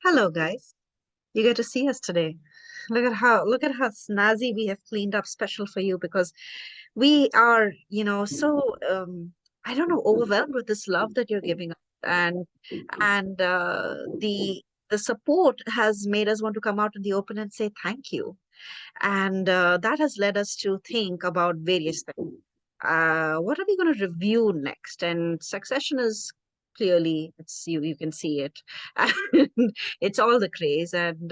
Hello, guys. You get to see us today. Look at how snazzy we have cleaned up special for you because we are, so I don't know, overwhelmed with this love that you're giving us, and the support has made us want to come out in the open and say thank you, and that has led us to think about various things. What are we going to review next? And Succession is clearly you can see it, and it's all the craze. And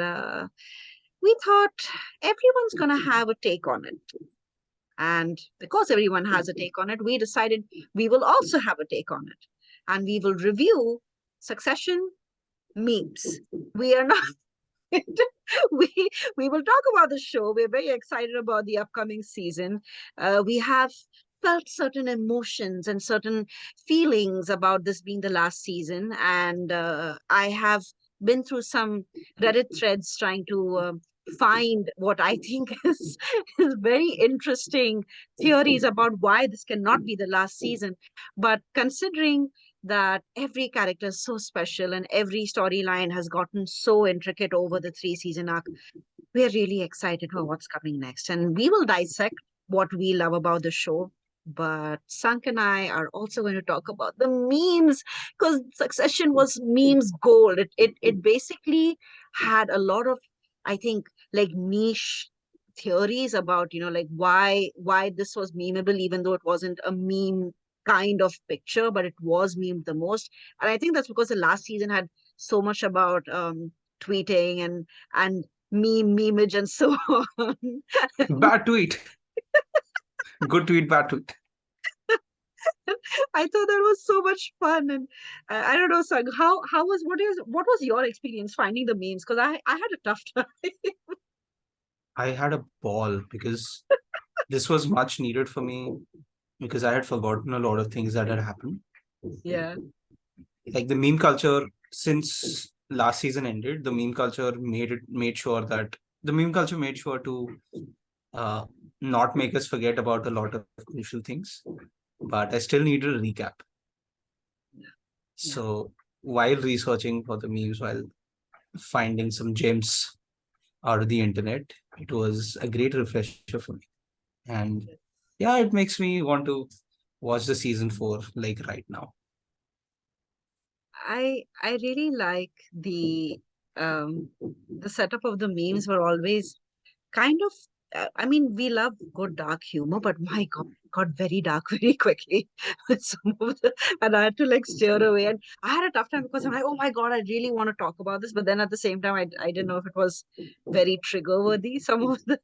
we thought everyone's going to have a take on it. And because everyone has a take on it, we decided we will also have a take on it, and we will review Succession memes. We are not we we will talk about the show. We're very excited about the upcoming season. We have felt certain emotions and certain feelings about this being the last season, and I have been through some Reddit threads trying to find what I think is very interesting theories about why this cannot be the last season. But considering that every character is so special and every storyline has gotten so intricate over the three-season arc, we're really excited for what's coming next. And we will dissect what we love about the show. But Sank and I are also going to talk about the memes because Succession was memes gold. It basically had a lot of, I think, like niche theories about, like why this was memeable, even though it wasn't a meme kind of picture, but it was memed the most. And I think that's because the last season had so much about tweeting and memeage and so on. Bad tweet. Good tweet, bad tweet. I thought that was so much fun, and I don't know, Sang, how was what was your experience finding the memes? Because I had a tough time. I had a ball because this was much needed for me because I had forgotten a lot of things that had happened. Yeah, Like the meme culture, since last season ended, the meme culture made sure to uh, not make us forget about a lot of crucial things. But I still needed a recap. yeah. So while researching for the memes, while finding some gems out of the internet, it was a great refresher for me. And yeah, it makes me want to watch the season 4 like right now. I really like the setup of the memes were always kind of I mean, we love good dark humor, but my God, it got very dark very quickly with some of the, and I had to like steer away. And I had a tough time because I'm like, oh my God, I really want to talk about this, but then at the same time, I didn't know if it was very trigger worthy, some of them,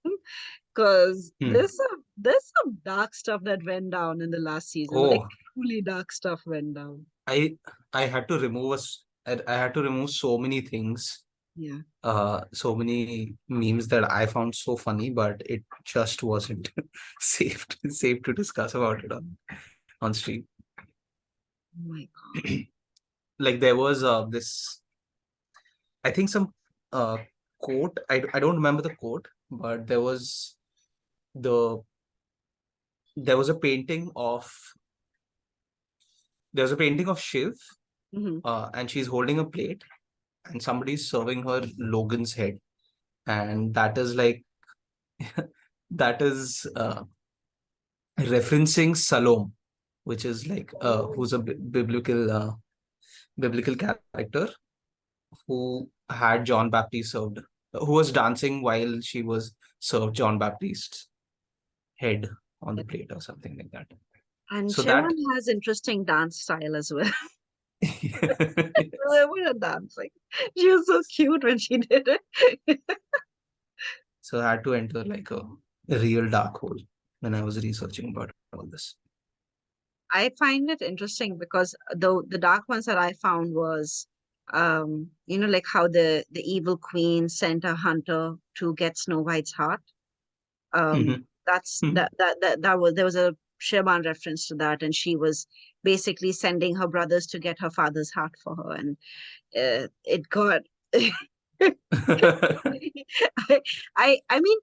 because Hmm. there's some dark stuff that went down in the last season, like Oh, truly dark stuff went down. I I had to remove I had to remove so many things, Yeah. so many memes that I found so funny, but it just wasn't safe to discuss about it on stream. Oh my God. Like there was this, I think some uh quote. I don't remember the quote, but the there was a painting of there's a painting of Shiv, Hmm. and she's holding a plate, and somebody's serving her Logan's head, and that is like that is referencing Salome, which is like who's a biblical character who had John Baptist served, who was dancing while she was served John Baptist's head on the plate or something like that. And So that Sharon has interesting dance style as well. I want to dance. Like, she was so cute when she did it. so I had to enter like a real dark hole when I was researching about all this. I find it interesting because the dark ones that I found was, like how the evil queen sent a hunter to get Snow White's heart. Mhm. That's that was there was a Sherman reference to that, and she was basically sending her brothers to get her father's heart for her, and it got. I, I mean,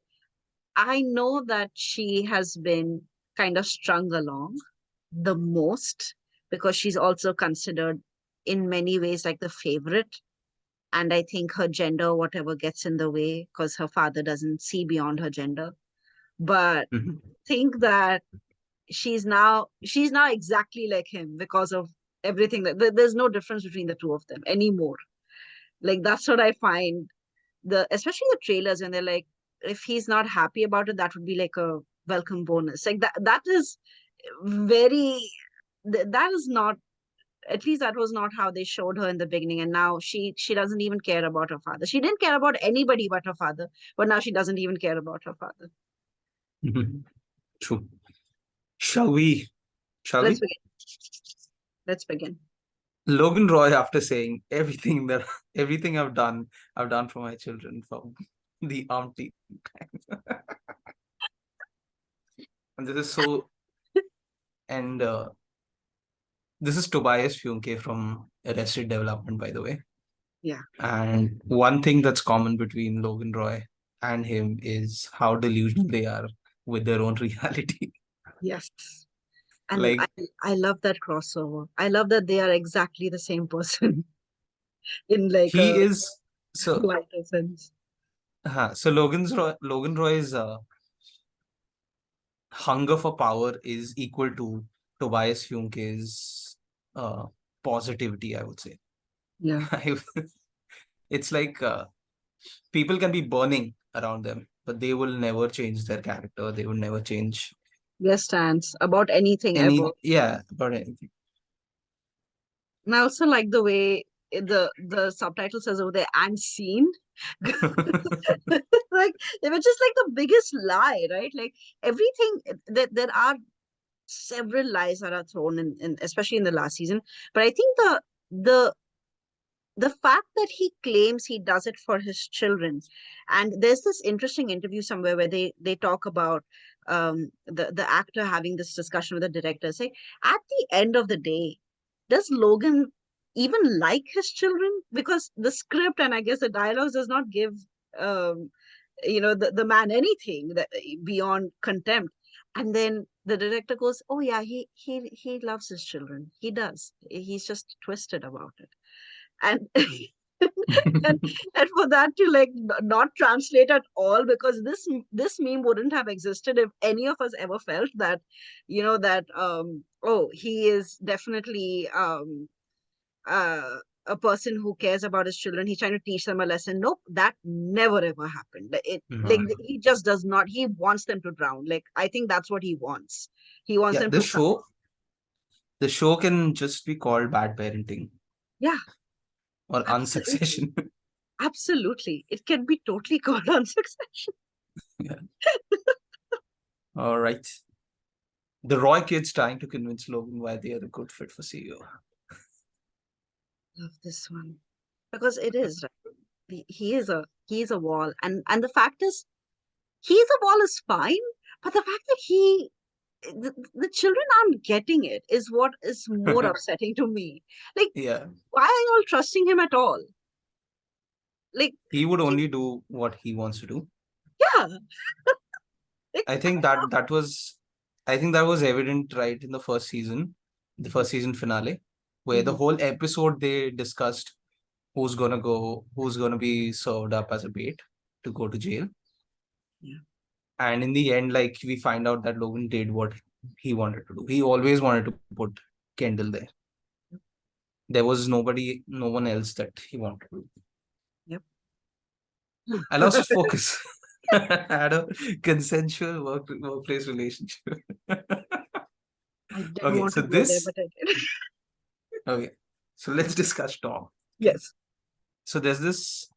I know that she has been kind of strung along the most because she's also considered in many ways like the favorite. and I think her gender, whatever, gets in the way because her father doesn't see beyond her gender. But Mhm. think that she's now exactly like him because of everything there's no difference between the two of them anymore. Like that's what I find, the especially the trailers, and they're like, if he's not happy about it, that would be like a welcome bonus. Like that is very that is not, at least that was not how they showed her in the beginning. And now she doesn't even care about her father. She didn't care about anybody but her father, but now she doesn't even care about her father. Mhm. True. Shall we? Shall Let's we? begin. Let's begin. Logan Roy, after saying everything I've done for my children for the umpteenth time. And this is so and this is Tobias Funke from Arrested Development, by the way. Yeah. And one thing that's common between Logan Roy and him is how delusional they are with their own reality. Yes. And Like I love that crossover. I love that they are exactly the same person in like he a is so lighter sense. so Logan Roy's hunger for power is equal to Tobias Funke's uh, positivity, I would say. Yeah. It's like people can be burning around them, but they will never change their character. They will never change Their stance about anything ever. any, yeah, about anything. And I also like the way the subtitle says over there, "and seen." Like they were just like the biggest lie, right? Like everything, there are several lies that are thrown in especially in the last season. But I think the the fact that he claims he does it for his children, and there's this interesting interview somewhere where they talk about the actor having this discussion with the director, say, at the end of the day, does Logan even like his children? Because the script and I guess the dialogues does not give um the man anything that beyond contempt. And then the director goes, oh yeah, he loves his children, he does, he's just twisted about it. And and and for that to like not translate at all, because this meme wouldn't have existed if any of us ever felt that, that oh, he is definitely uh a person who cares about his children, he's trying to teach them a lesson. Nope, that never ever happened. It like No. he just does not, he wants them to drown. Like I think that's what he wants. He wants Yeah, them to the show can just be called bad parenting yeah, or absolutely. unsuccession. Absolutely, it can be totally called on succession. Yeah. All right. The Roy kids trying to convince Logan why they are a good fit for CEO. Love this one because it is right. He is a wall, and the fact is, he's a wall is fine, but the fact that the children aren't getting it is what is more upsetting to me. Like, Yeah. why are you all trusting him at all? Like, He would only do what he wants to do. yeah, like, I think that was evident right in the first season, the first season finale, where the mhm, whole episode they discussed who's gonna be served up as a bait to go to jail. yeah, And in the end, like we find out that Logan did what he wanted to do. He always wanted to put Kendall there. There was no one else that he wanted to. yep. I lost focus. I had a consensual workplace relationship. I didn't Okay, want so to go there, this but I did. okay. So let's discuss Tom. Okay. Yes. So there's this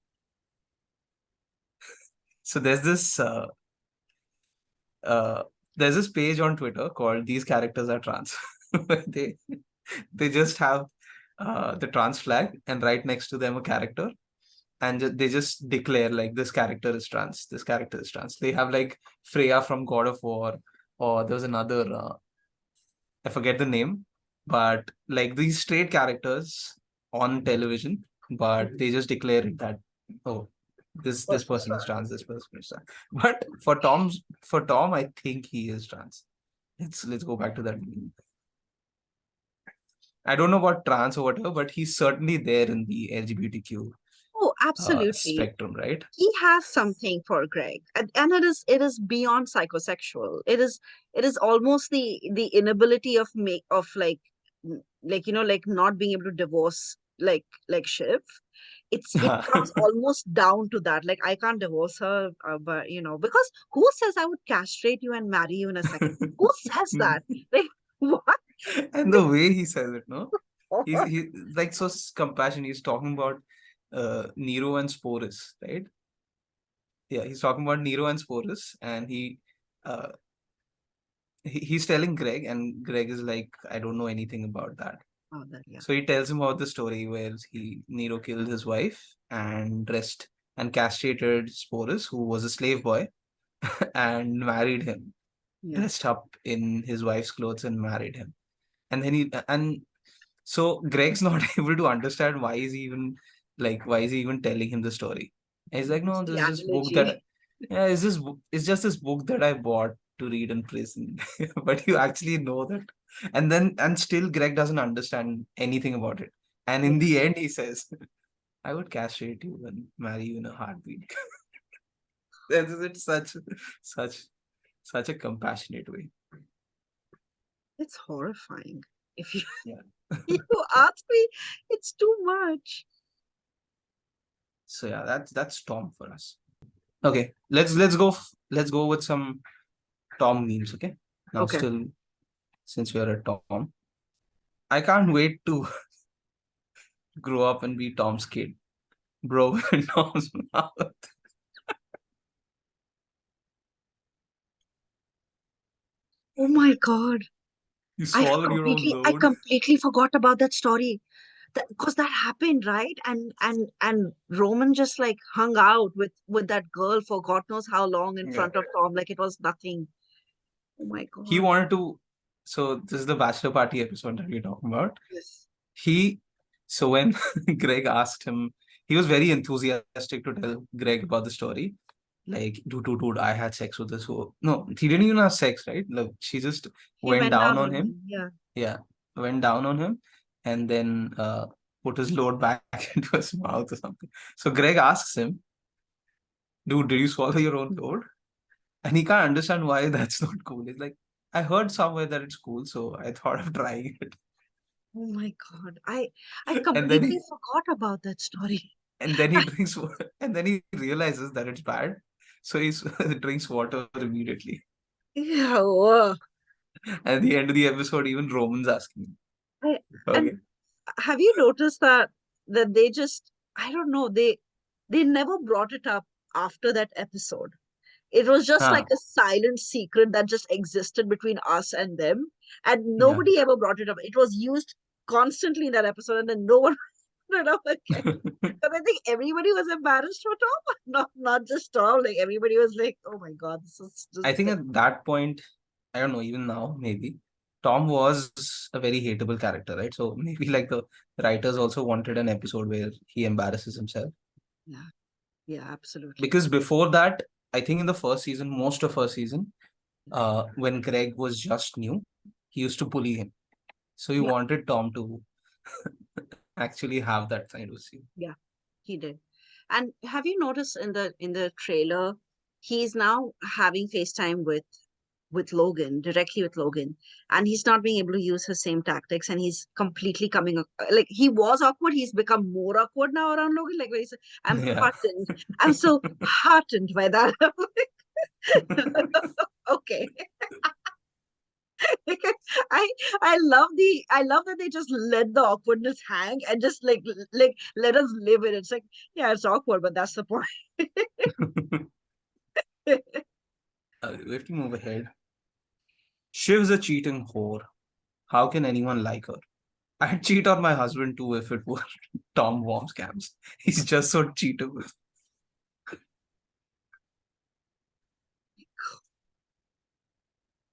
so there's this uh there's this page on Twitter called These Characters Are Trans. they they just have the trans flag and right next to them a character and they just declare like this character is trans, this character is trans. They have like Freya from God of War, or there's another I forget the name, but like these straight characters on television, but Mhm. they just declare it that oh, this Person's person is trans. trans, this person is trans. But for Tom, I think he is trans. Let's go back to that. I don't know about trans or whatever, but he's certainly there in the LGBTQ. Oh, absolutely. spectrum, right? He has something for Greg, and it is beyond psychosexual. It is almost the inability of make of like like not being able to divorce like Shiv. It comes almost down to that. Like I can't divorce her, but because who says I would castrate you and marry you in a second? Who says that? Like what? And the way he says it, no, he's like so compassionate. He's talking about Nero and Sporus, right? Yeah, he's talking about Nero and Sporus, and uh, he's telling Greg, and Greg is like, I don't know anything about that. Oh, that, yeah, So he tells him about the story where he Nero killed his wife and dressed and castrated Sporus, who was a slave boy, and married him, yeah, dressed up in his wife's clothes and married him. And so Greg's not able to understand why is he even telling him the story. And he's like, no, it's the this is this book that analogy. yeah, it's just this book that I bought to read in prison. But you actually know that. And still Greg doesn't understand anything about it. And in Yeah, the end he says, I would castrate you and marry you in a heartbeat. It's such such a compassionate way. it's horrifying. If you Yeah. you ask me, it's too much. So yeah, that's Tom for us. Okay, let's go with some Tom memes. Okay, now Okay. still since we are at Tom, I can't wait to grow up and be Tom's kid, bro. In Tom's mouth, Oh my God. you swallowed your own I load. completely forgot about that story. Because that happened, right? And Roman just like hung out with that girl for God knows how long in Yeah, front of Tom, like it was nothing. Oh my he God. wanted to. So this is the bachelor party episode that we're talking about. Yes. He so when Greg asked him, he was very enthusiastic to tell Greg about the story. Like, dude, I had sex with this. No, he didn't even have sex, right? Like, she just He went went down down on on him. him. Yeah. Yeah, went down on him, and then put his load back into his mouth or something. So Greg asks him, dude, did you swallow your own load? And he can't understand why that's not cool. He's like, I heard somewhere that it's cool, so I thought of trying it. Oh my God. I And then completely he forgot about that story. and then he drinks and then he realizes that it's bad. So he drinks water immediately. Yeah. Whoa. And at the end of the episode, even Roman's asking him. I, and Okay. have you noticed that they just, I don't know, they never brought it up after that episode. It was just like Huh. a silent secret that just existed between us and them, and Yeah. nobody ever brought it up. It was used constantly in that episode, and then no one brought it up again. But I think everybody was embarrassed for Tom, not just Tom. Like everybody was like, "Oh my God, this is I just think at that point, I don't know, even now, maybe Tom was a very hateable character, right? So maybe like the writers also wanted an episode where he embarrasses himself. yeah, yeah, absolutely, Because before that, I think in the first season, most of first season, when Greg was just new, he used to bully him. So he yeah, wanted Tom to actually have that kind of scene. yeah. He did. And have you noticed in the trailer, he's now having FaceTime with Logan, directly with Logan, and he's not being able to use his same tactics, and he's completely like he was awkward, he's become more awkward now around Logan. Like when he said, I'm Yeah. heartened. I'm so heartened by that. I'm like, okay. Like, I I love that they just let the awkwardness hang and just like let us live in it. It's like, yeah, it's awkward, but that's the point. We have to move ahead. Shiv's a cheating whore. How can anyone like her? I'd cheat on my husband too if it were Tom Worm scams. He's just so cheatable.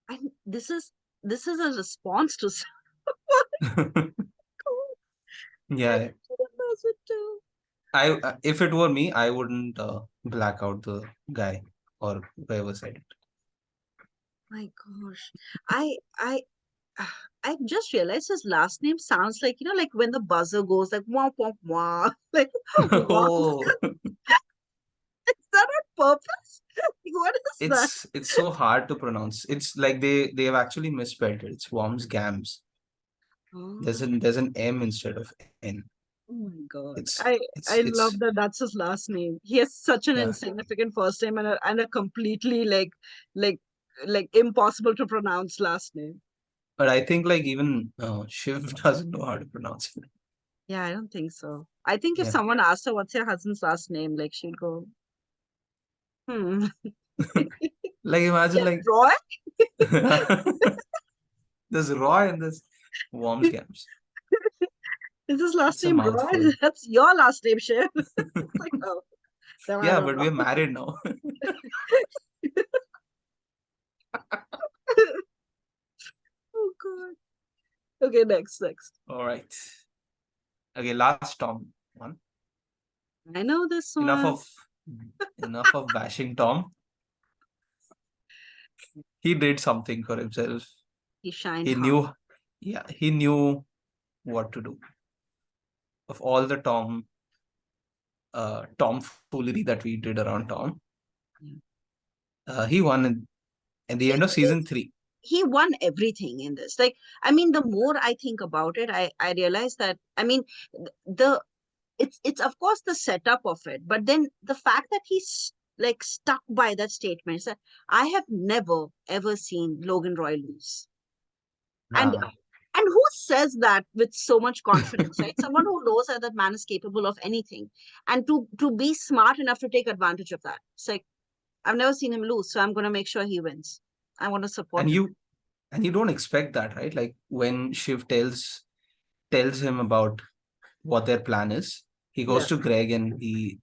And this is a response to I Yeah, should have knows it too. I if it were me, I wouldn't black out the guy or whoever said it. My gosh. I I I just realized his last name sounds like, like when the buzzer goes like wah wah wah. Like wah. Oh, Is that on purpose? What is that? it's so hard to pronounce. It's like they have actually misspelled it. It's Worms Gams. Oh, There's an M instead of N. oh my God. It's I it's love that that's his last name. He has such an yeah. insignificant first name and a completely like like impossible to pronounce last name. But I think like even Shiv doesn't know how to pronounce it. Yeah, I don't think so. I think if Yeah. someone asked her what's your husband's last name, like she'd go, hmm. Like imagine Yes, like Roy? there's Roy and there's Worms Gams. Is his last It's a name Roy? mouthful. That's your last name, Shiv. It's like, oh, then I Yeah, don't but we're know. married now. Oh God. Okay, next. All right. Okay, last Tom one. I know this Enough one. of enough of bashing Tom. He did something for himself. He shined He hard. knew, yeah, he knew what to do. Of all the tomfoolery that we did around Tom, Yeah. he won in the He, end of he season three. he won everything in this. Like, I mean, the more I think about it, I realize that I mean the it's of course the setup of it, but then the fact that he's like stuck by that statement is that I have never ever seen Logan Roy lose. And Ah. and who says that with so much confidence, right? Someone who knows that that man is capable of anything, and to be smart enough to take advantage of that. It's like I've never seen him lose, so I'm going to make sure he wins. I want to support and him. you don't expect that, right? Like when Shiv tells him about what their plan is, he goes Yeah, to Greg and he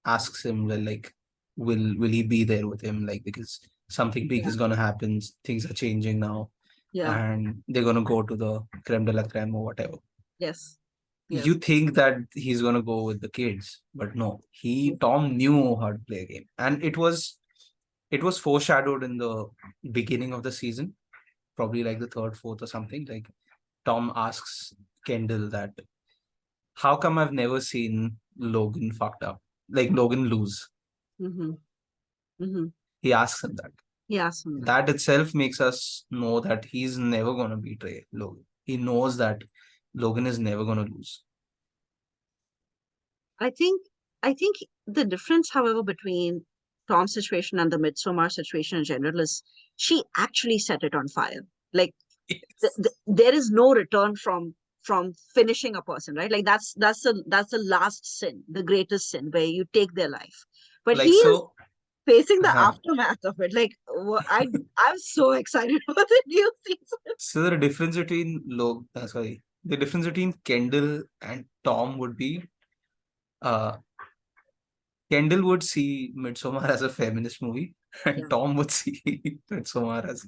asks him, well, like, will he be there with him? Like, because something big yeah, is gonna happen, things are changing now, yeah. and they're gonna go to the creme de la creme or whatever. Yes, You yes. think that he's gonna go with the kids, but no, Tom knew how to play a game. And it was foreshadowed in the beginning of the season, probably like the third, fourth or something. Like Tom asks Kendall that how come I've never seen Logan fucked up? Like Logan lose. Mm-hmm. Mm-hmm. He asks him that. He asked him that. That itself makes us know that he's never going to betray Logan. He knows that Logan is never going to lose. I think I think the difference, however, between Tom's situation and the Midsommar situation in general is she actually set it on fire. Like Yes. there is no return from finishing a person, right? Like that's the last sin, the greatest sin, where you take their life. But he Like, is so, facing the huh. aftermath of it. Like I'm so excited about the new season. So the difference between the difference between Kendall and Tom would be uh, Kendall would see Midsommar as a feminist movie, and Yeah, Tom would see Midsommar as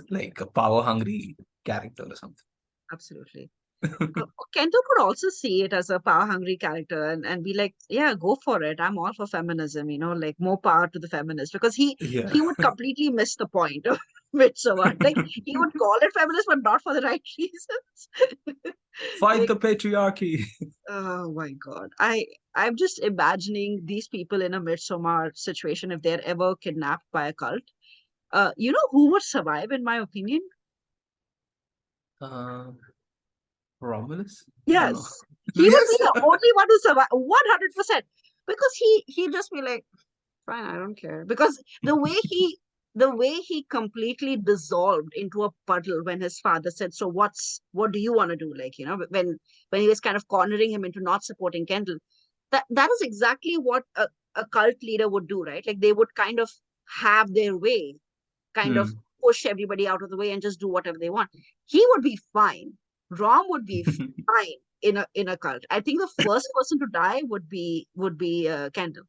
like a power hungry character or something. absolutely. Kento could also see it as a power hungry character and be like, yeah, go for it. I'm all for feminism, like more power to the feminists because Yeah. he would completely miss the point of Midsommar. Like he would call it feminist, but not for the right reasons. Fight Like, the patriarchy. oh my God. I'm just imagining these people in a Midsommar situation if they're ever kidnapped by a cult. You know who would survive, in my opinion? Uh, Romulus? I don't know. Yes, he would be Yes. the only one to survive 100% because he'd just be like, fine, I don't care. Because the way he completely dissolved into a puddle when his father said, "So what do you want to do?" Like, when he was kind of cornering him into not supporting Kendall. That is exactly what a cult leader would do, right? Like they would kind of have their way, kind of Hmm. push everybody out of the way and just do whatever they want. He would be fine. Rom would be fine in a cult. I think the first person to die would be Kendall.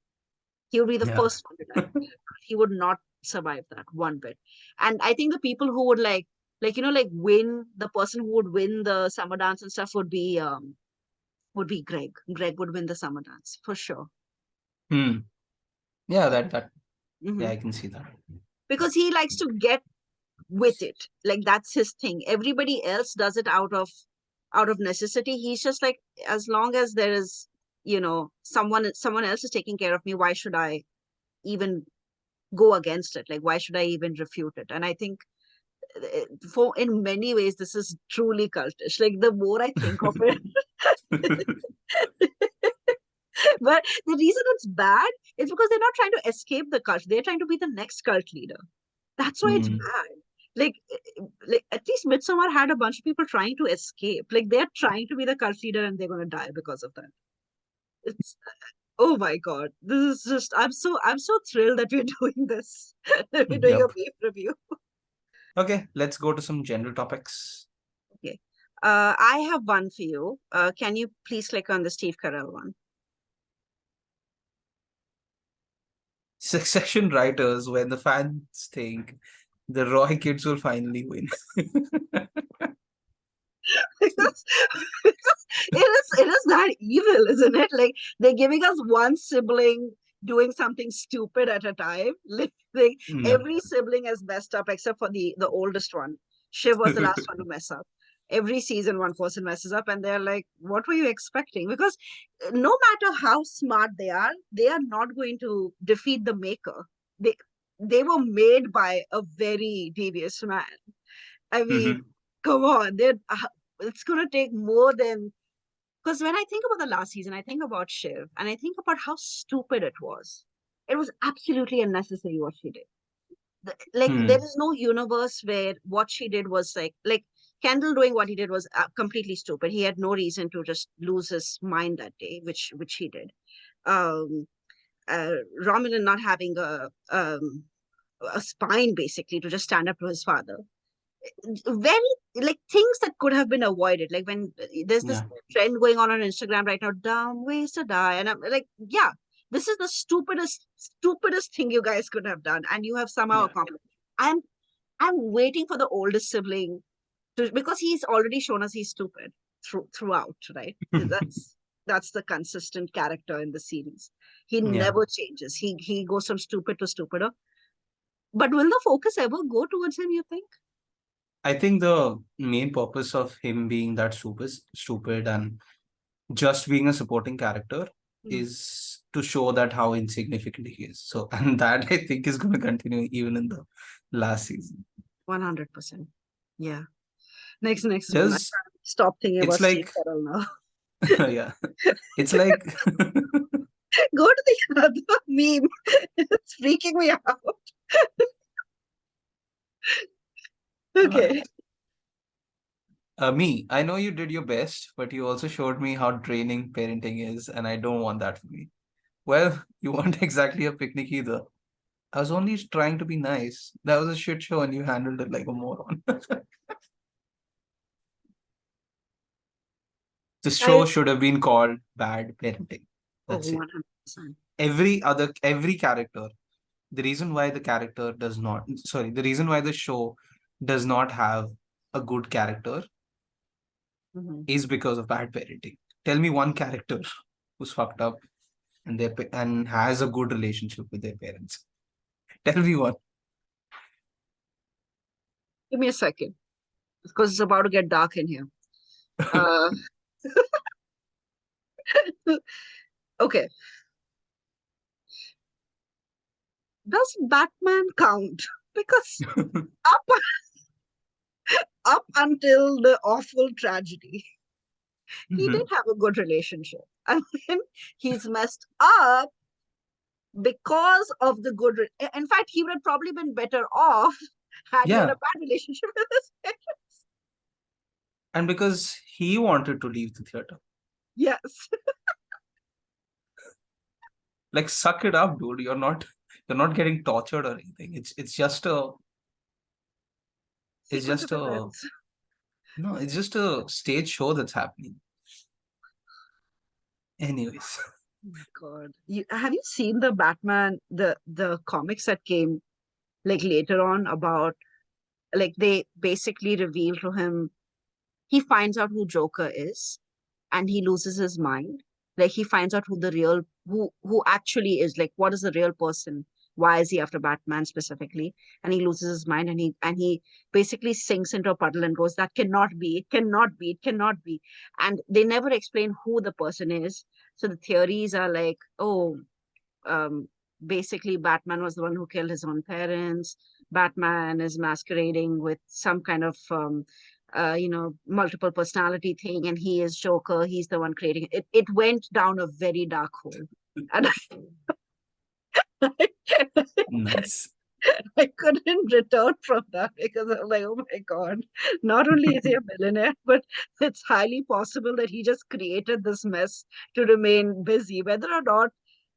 He would be the Yeah. first one to die. He would not survive that one bit. And I think the people who would like win, the person who would win the summer dance and stuff would be Greg. Greg would win the summer dance for sure. Hmm. Yeah, that yeah, Hmm. I can see that. Because he likes to get with it. Like that's his thing. Everybody else does it out of necessity. He's just like, as long as there is, someone else is taking care of me, why should I even go against it? Like, why should I even refute it? And I think for in many ways this is truly cultish. Like the more I think of it, but the reason it's bad is because they're not trying to escape the cult. They're trying to be the next cult leader. That's why it's Hmm. bad. Like, like at least Midsommar had a bunch of people trying to escape. Like they're trying to be the cult leader and they're going to die because of that. It's oh my god, this is just I'm so thrilled that we're doing this. That we're doing a Yep. beef review. Okay, let's go to some general topics. Okay, I have one for you. Can you please click on the Steve Carell one? Succession writers, when the fans think the Roy kids will finally win. Because it is that evil, isn't it? Like they're giving us one sibling doing something stupid at a time. Like Yep. every sibling has messed up except for the oldest one. Shiv was the last one to mess up. Every season one person messes up and they're like, what were you expecting? Because no matter how smart they are not going to defeat the maker. They were made by a very devious man. I mean, Mhm. come on, it's going to take more than, because when I think about the last season, I think about Shiv and I think about how stupid it was. It was absolutely unnecessary what she did. Like there Hmm. is no universe where what she did was like Kendall doing what he did was completely stupid. He had no reason to just lose his mind that day, which he did. Um, Romulan not having a spine basically to just stand up to his father, very like things that could have been avoided. Like when there's this Yeah. trend going on Instagram right now, dumb ways to die, and I'm like, yeah, this is the stupidest thing you guys could have done, and you have somehow Yeah. accomplished. I'm I'm waiting for the oldest sibling to, because he's already shown us he's stupid throughout, right? That's the consistent character in the series. He Yeah. never changes. He goes from stupid to stupider. But will the focus ever go towards him? You think? I think the main purpose of him being that stupid and just being a supporting character Hmm. is to show that how insignificant he is. So, and that I think is going to continue even in the last season. 100%. Yeah. Next one. I Does can't stop thinking it's about Steve like, Carell now. yeah, it's like, Go to the other meme. It's freaking me out. all Okay. right. Me, I know you did your best, but you also showed me how draining parenting is, and I don't want that for me. Well, you weren't exactly a picnic either. I was only trying to be nice. That was a shit show, and you handled it like a moron. The I show should have been called Bad Parenting. oh That's it. 100%. Every character, the reason why the character does not, sorry, the reason why the show does not have a good character Mhm. is because of bad parenting. Tell me one character who's fucked up and and has a good relationship with their parents. Tell me one. Give me a second because it's about to get dark in here. Uh, okay. Does Batman count? Because up up until the awful tragedy, he did Mhm. have a good relationship. And then he's messed up because of the good. In fact, he would have probably been better off had he had Yeah, a bad relationship with his parents. and because he wanted to leave the theater. Yes, Like, suck it up, dude. You're not getting tortured or anything. It's sequence just of a events. no, it's just a stage show that's happening. Anyways. Oh my God, have you seen the Batman the comics that came like later on about, like they basically reveal to him, he finds out who Joker is and he loses his mind. Like he finds out who actually is, like what is the real person why is he after Batman specifically, and he loses his mind, and he basically sinks into a puddle and goes, that cannot be, it cannot be, it cannot be. And they never explain who the person is. So the theories are like, oh, um, basically Batman was the one who killed his own parents. Batman is masquerading with some kind of multiple personality thing, and he is Joker. He's the one creating it. It went down a very dark hole, and Nice. I couldn't return from that because I was like, oh my God, not only is he a millionaire, but it's highly possible that he just created this mess to remain busy, whether or not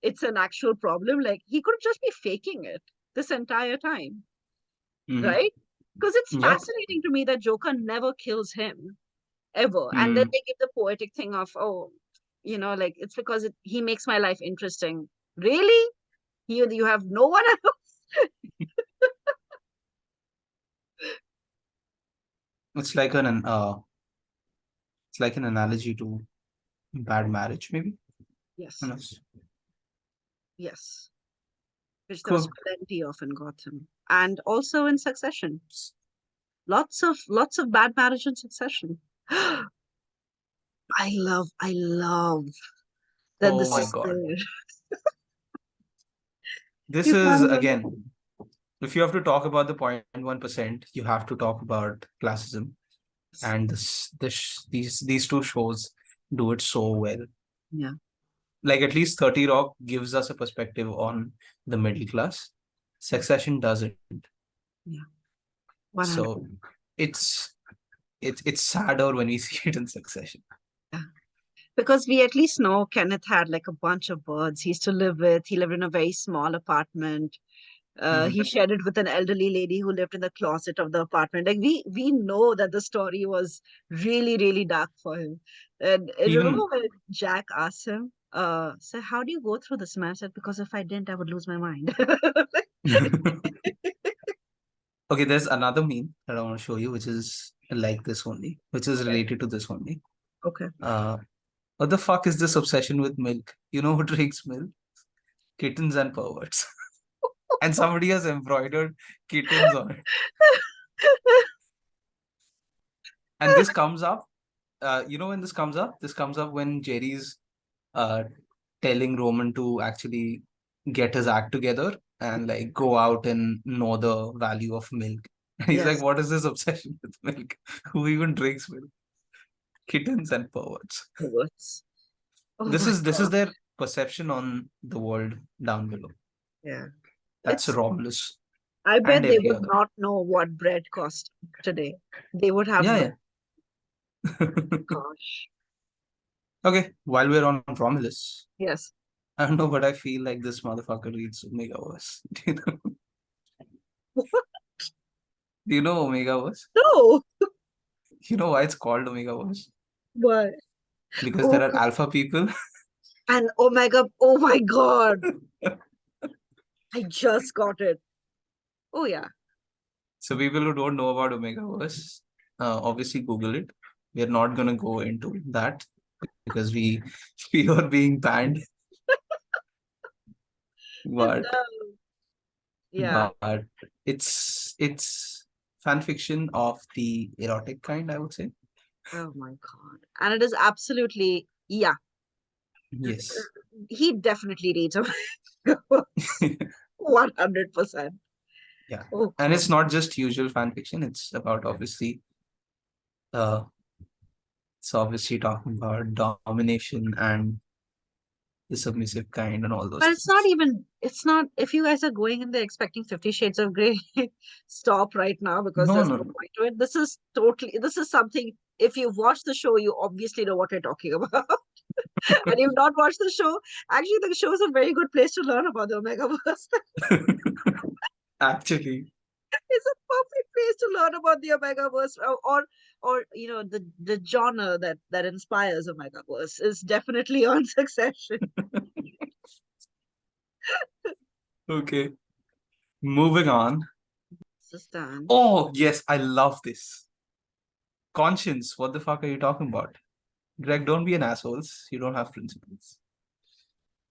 it's an actual problem. Like he could just be faking it this entire time, Mm. right? Because it's Yep. fascinating to me that Joker never kills him ever. And then Mm. they give the poetic thing of, oh, like it's because he makes my life interesting. Really? You have no one else? It's like it's like an analogy to bad marriage, maybe. Who Yes, knows? yes. Which there's Cool. plenty of in Gotham. And also in Succession. Lots of bad marriage in Succession. I love that Oh this my is God. there. This You is can't go again, if you have to talk about the 0.1%, you have to talk about classism. this. And these two shows do it so well. Yeah, Like at least 30 Rock gives us a perspective on the middle class. Succession doesn't. yeah. 100. So it's it's sadder when we see it in Succession. Yeah. Because we at least know Kenneth had like a bunch of birds he used to live with. He lived in a very small apartment. Mhm. He shared it with an elderly lady who lived in the closet of the apartment. Like we know that the story was really, really dark for him. And I remember Even when Jack asked him, so how do you go through this, man? I said, because if I didn't, I would lose my mind. okay, there's another meme that I want to show you, which is like this only, which is Okay. related to this only. Okay. Uh, what the fuck is this obsession with milk? You know who drinks milk? Kittens and perverts. And somebody has embroidered kittens on it. And this comes up, when this comes up? This comes up when Jerry's uh, telling Roman to actually get his act together and like go out and know the value of milk. And he's like, Yes. what is this obsession with milk? Who even drinks milk? Kittens and perverts. Words. Oh This my is God. their perception on the world down below. Yeah. That's It's, Romulus I and bet they every would other. not know what bread cost today. They would have no. Yeah, yeah. Gosh. Okay, while we're on Romulus, Yes. I don't know, but I feel like this motherfucker reads Omegaverse. Do you know Omegaverse? No. You know why it's called Omegaverse? What? Because Oh, there are alpha people. and oh my God. I just got it. Oh yeah. So people who don't know about Omegaverse, obviously Google it. We're not gonna go into that because we fear being banned. But No. Yeah. but it's fan fiction of the erotic kind, I would say. Oh my God. And it is absolutely, yeah. Yes. He definitely reads a 100%. Yeah. Oh And God. it's not just usual fan fiction, uh it's obviously talking about domination and the submissive kind and all those But things. it's not, if you guys are going in there expecting 50 Shades of Grey, stop right now because No, there's no, no no. point to it. This is something, if you've watched the show, you obviously know what we're talking about. And you've not watched the show, actually, the show is a very good place to learn about the Omegaverse. Actually, It's a perfect place to learn about the Omegaverse, or the genre that inspires Omegaverse is definitely on Succession. okay. Moving on. This is done. Oh, yes, I love this. Conscience. What the fuck are you talking about? Greg, don't be an asshole. You don't have principles.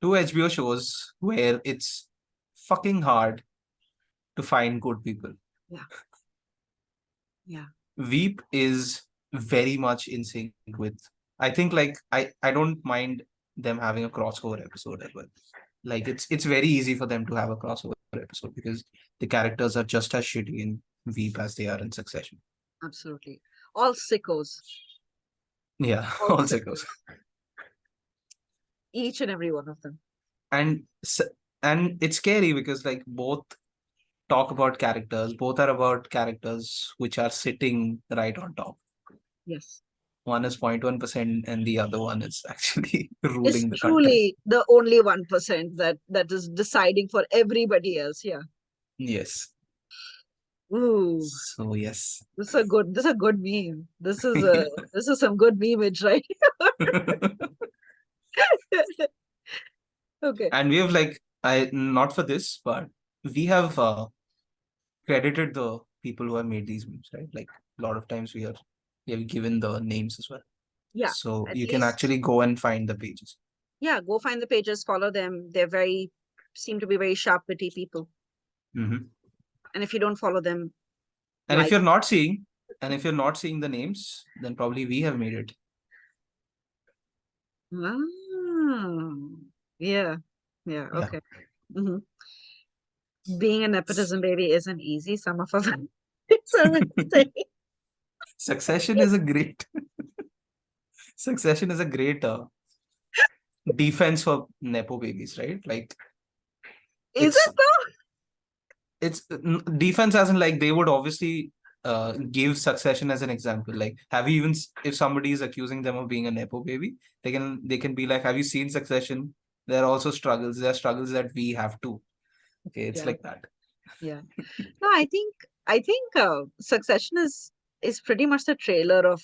Two HBO shows where it's fucking hard to find good people. Yeah. Yeah. Veep is very much in sync with. I think like I don't mind them having a crossover episode as well. Like it's very easy for them to have a crossover episode because the characters are just as shitty in Veep as they are in Succession. Absolutely. All sickos. Yeah, All also goes. sickos. Each and every one of them. And and it's scary because like both talk about characters, both are about characters which are sitting right on top. Yes. One is 0.1% and the other one is actually Is ruling the country. truly the only 1% that is deciding for everybody else. Yeah. Yes. Ooh, So yes. this is a good meme. This is some good memeage, right? Okay. And we have like I not for this, but we have credited the people who have made these memes, right? Like a lot of times we have given the names as well. Yeah. So At you can least, actually go and find the pages. yeah, go find the pages, follow them. They're very seem to be very sharp, witty people. Mhm. And if you don't follow them, And if like, you're not seeing, and if you're not seeing the names, then probably we have made it. ah, yeah, yeah, Yeah. okay. Hmm. Being a nepotism baby isn't easy. Some of us, so would say. Succession is a great Succession is a great defense for nepo babies, right? Like Is it's it though? defense as in like they would obviously give Succession as an example. Like, have you even if somebody is accusing them of being a nepo baby, they can be like, have you seen Succession? There are also struggles. There are struggles that we have too. Okay, it's Yeah, like that. yeah. No, I think Succession is pretty much the trailer of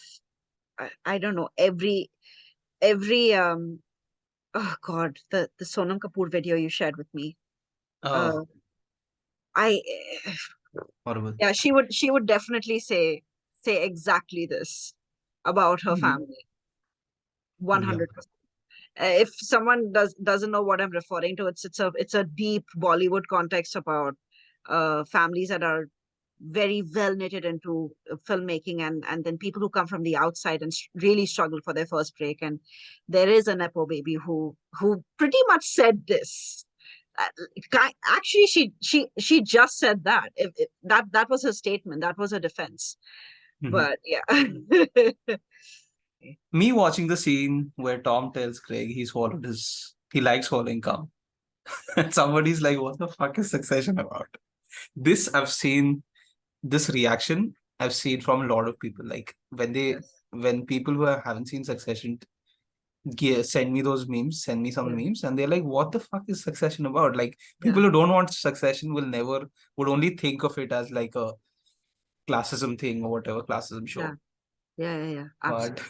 I don't know every oh God, the Sonam Kapoor video you shared with me. Oh, Uh, I horrible. yeah, she would definitely say exactly this about her Mhm. family. Yeah. 100%. If someone doesn't know what I'm referring to, it's a deep Bollywood context about families that are very well knitted into filmmaking, and then people who come from the outside and really struggle for their first break. And there is a nepo baby who pretty much said this. Actually, she just said that. That was her statement. That was her defense. Mhm. But yeah. Me watching the scene where Tom tells Craig he likes swallowing cum. And somebody's like, what the fuck is Succession about? This I've seen this reaction I've seen from a lot of people. Like Yes. when people who haven't seen Succession send me some Yeah. memes, and they're like, "What the fuck is Succession about?" Like Yeah. people who don't watch Succession would only think of it as like a classism thing or whatever classism Yeah. show. Yeah. Yeah. Yeah. But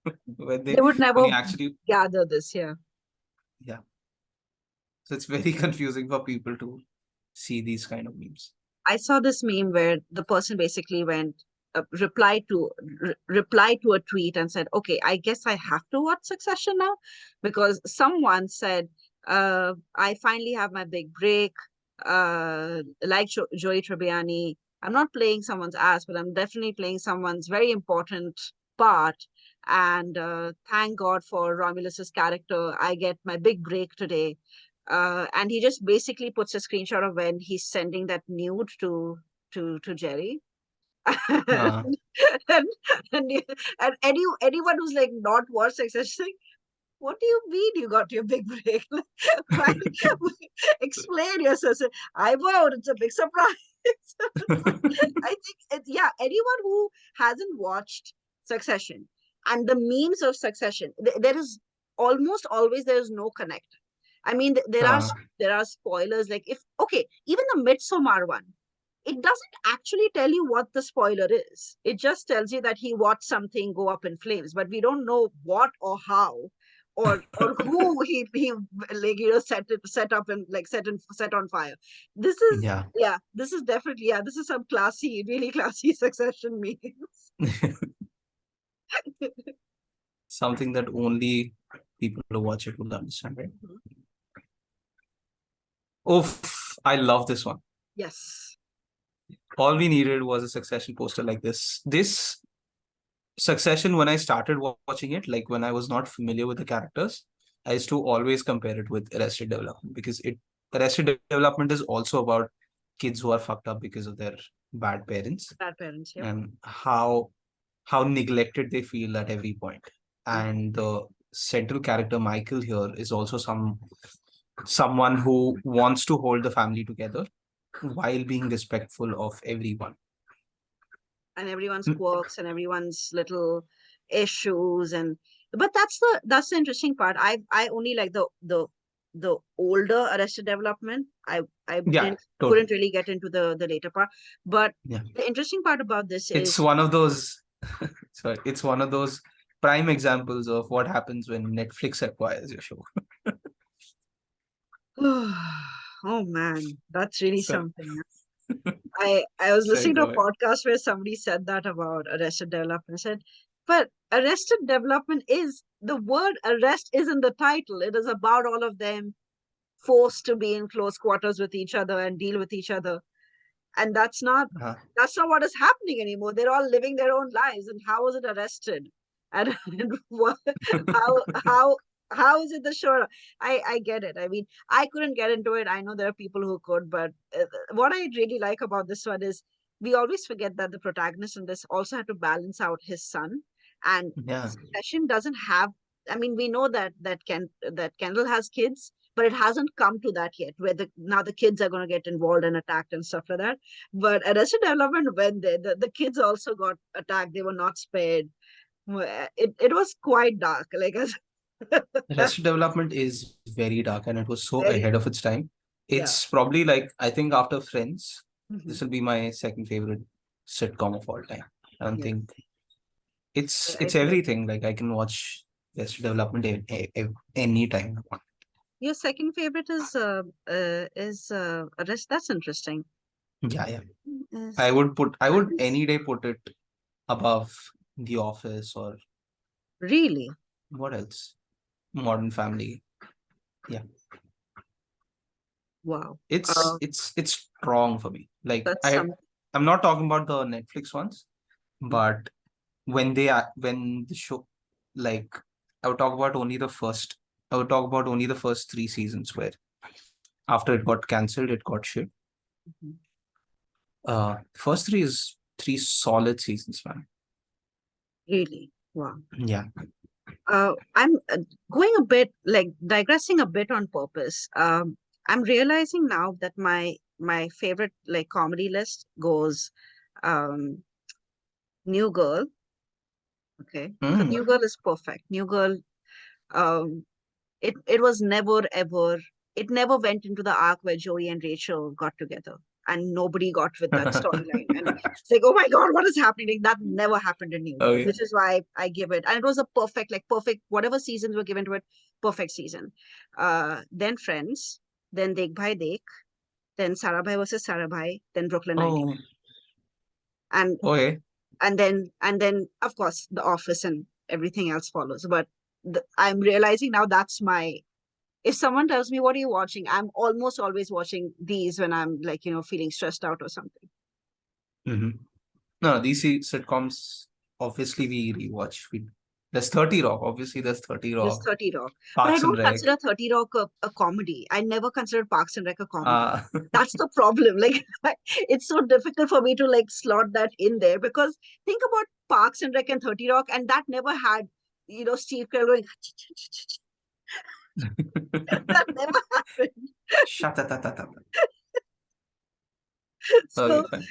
Absolutely. They would when never you actually gather this. Yeah. yeah, so it's very confusing for people to see these kind of memes. I saw this meme where the person basically went replied to a tweet and said, "Okay, I guess I have to watch Succession now because someone said I finally have my big break. Like Joey Tribbiani, I'm not playing someone's ass, but I'm definitely playing someone's very important part. And thank God for Romulus's character. I get my big break today." And he just basically puts a screenshot of when he's sending that nude to Jerry. and, Uh, and, and anyone who's like not watched Succession, like, what do you mean you got your big break? Why, explain yourself. I won't. It's a big surprise. I think yeah, anyone who hasn't watched Succession and the memes of Succession, there is almost always there is no connect. I mean, uh, there are spoilers. Like if okay, even the Midsommar one, it doesn't actually tell you what the spoiler is. It just tells you that he watched something go up in flames, but we don't know what or how, or who he like set up and like set on fire. This is yeah, yeah, this is definitely yeah, this is some classy, really classy Succession memes. something that only people who watch it will understand, right? Oof. I love this one. Yes. All we needed was a Succession poster like this. This Succession, when I started watching it, like when I was not familiar with the characters, I used to always compare it with Arrested Development, because it Arrested Development is also about kids who are fucked up because of their bad parents, Bad parents. Yep. and how neglected they feel at every point. Mm. And the central character Michael here is also someone who wants to hold the family together while being respectful of everyone. And everyone's Mm, quirks and everyone's little issues, and but that's the interesting part. I only like the older Arrested Development. I yeah, didn't couldn't totally. really get into the later part. But Yeah, the interesting part about this it's is one of those. Sorry, it's one of those prime examples of what happens when Netflix acquires your show. oh man, that's really So, something. I was sorry, listening to go a ahead. podcast where somebody said that about Arrested Development. I said, but Arrested Development is the word arrest is in the title. It is about all of them forced to be in close quarters with each other and deal with each other. And Uh, that's not what is happening anymore. They're all living their own lives. And how was it arrested? And how how how is it the show? I get it. I mean, I couldn't get into it. I know there are people who could, but what I really like about this one is we always forget that the protagonist in this also had to balance out his son, and yeah, Succession doesn't have. I mean, we know that Kendall has kids, but it hasn't come to that yet, where now the kids are going to get involved and attacked and stuff like that. But Arrested Development, when the kids also got attacked, they were not spared. It was quite dark, like as Arrested Development is very dark, and it was so very ahead of its time. yeah. It's probably like, I think after Friends, Hmm. this will be my second favorite sitcom of all time. I don't Yeah, think I it's agree. everything. Like I can watch Arrested Development any time I want. Your second favorite is Arrest. That's interesting. Yeah, yeah. Is I would nice. any day put it above The Office, or Really? what else? Modern Family. Yeah. Wow. It's strong for me. Like That's some. I'm not talking about the Netflix ones, Mhm. but when the show, like, I would talk about only the first I would talk about only the first three seasons, where after it got cancelled, it got shit. Mhm. First three is three solid seasons, man. Really? Wow. Yeah. I'm going a bit like digressing a bit on purpose. I'm realizing now that my favorite like comedy list goes um, New Girl. Okay, because Mm. New Girl is perfect. New Girl, um, it was never ever it never went into the arc where Joey and Rachel got together, and nobody got with that storyline, and it's like, oh my god, what is happening? Like, that never happened in New Girl, Okay. which is why I give it, and it was a perfect, like perfect, whatever seasons were given to it, perfect season. Then Friends, then Dekh Bhai Dekh, then Sarabhai versus Sarabhai, then Brooklyn 90, Oh, and okay. and then of course The Office and everything else follows. But I'm realizing now that's my if someone tells me what are you watching, I'm almost always watching these when I'm like, feeling stressed out or something. Hmm. No, these sitcoms, obviously we rewatch. There's 30 Rock. Obviously, there's 30 There's Rock, 30 Rock. But I Parks and don't Rec. consider 30 Rock a comedy. I never considered Parks and Rec a comedy. Uh, That's the problem. Like, it's so difficult for me to like slot that in there because think about Parks and Rec and 30 Rock, and that never had, Steve Carell going, that never happened. Shut up. So Okay, fine.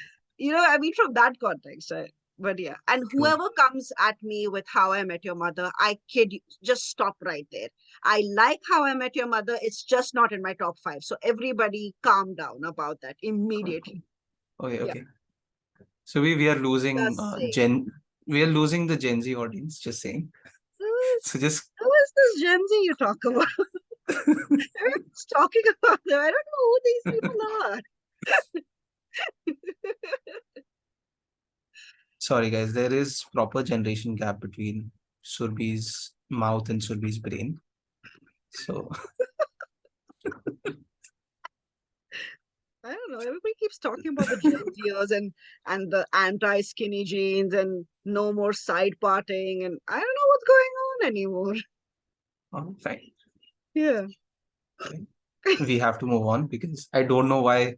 I mean, from that context, right? But yeah, and True. whoever comes at me with How I Met Your Mother, I kid you, just stop right there. I like How I Met Your Mother, it's just not in my top five. So everybody calm down about that Cool, cool. immediately. Okay, Yeah, okay. So we are losing just say, we are losing the Gen Z audience, just saying. who is, So just who is this Gen Z you talk about? Everyone's talking about them. I don't know who these people are. sorry guys, there is proper generation gap between Surbhi's mouth and Surbhi's brain. So don't know. Everybody keeps talking about the Gen Zers and the anti-skinny jeans and no more side parting, and I don't know what's going on anymore. Oh, fine. Yeah. We have to move on because I don't know why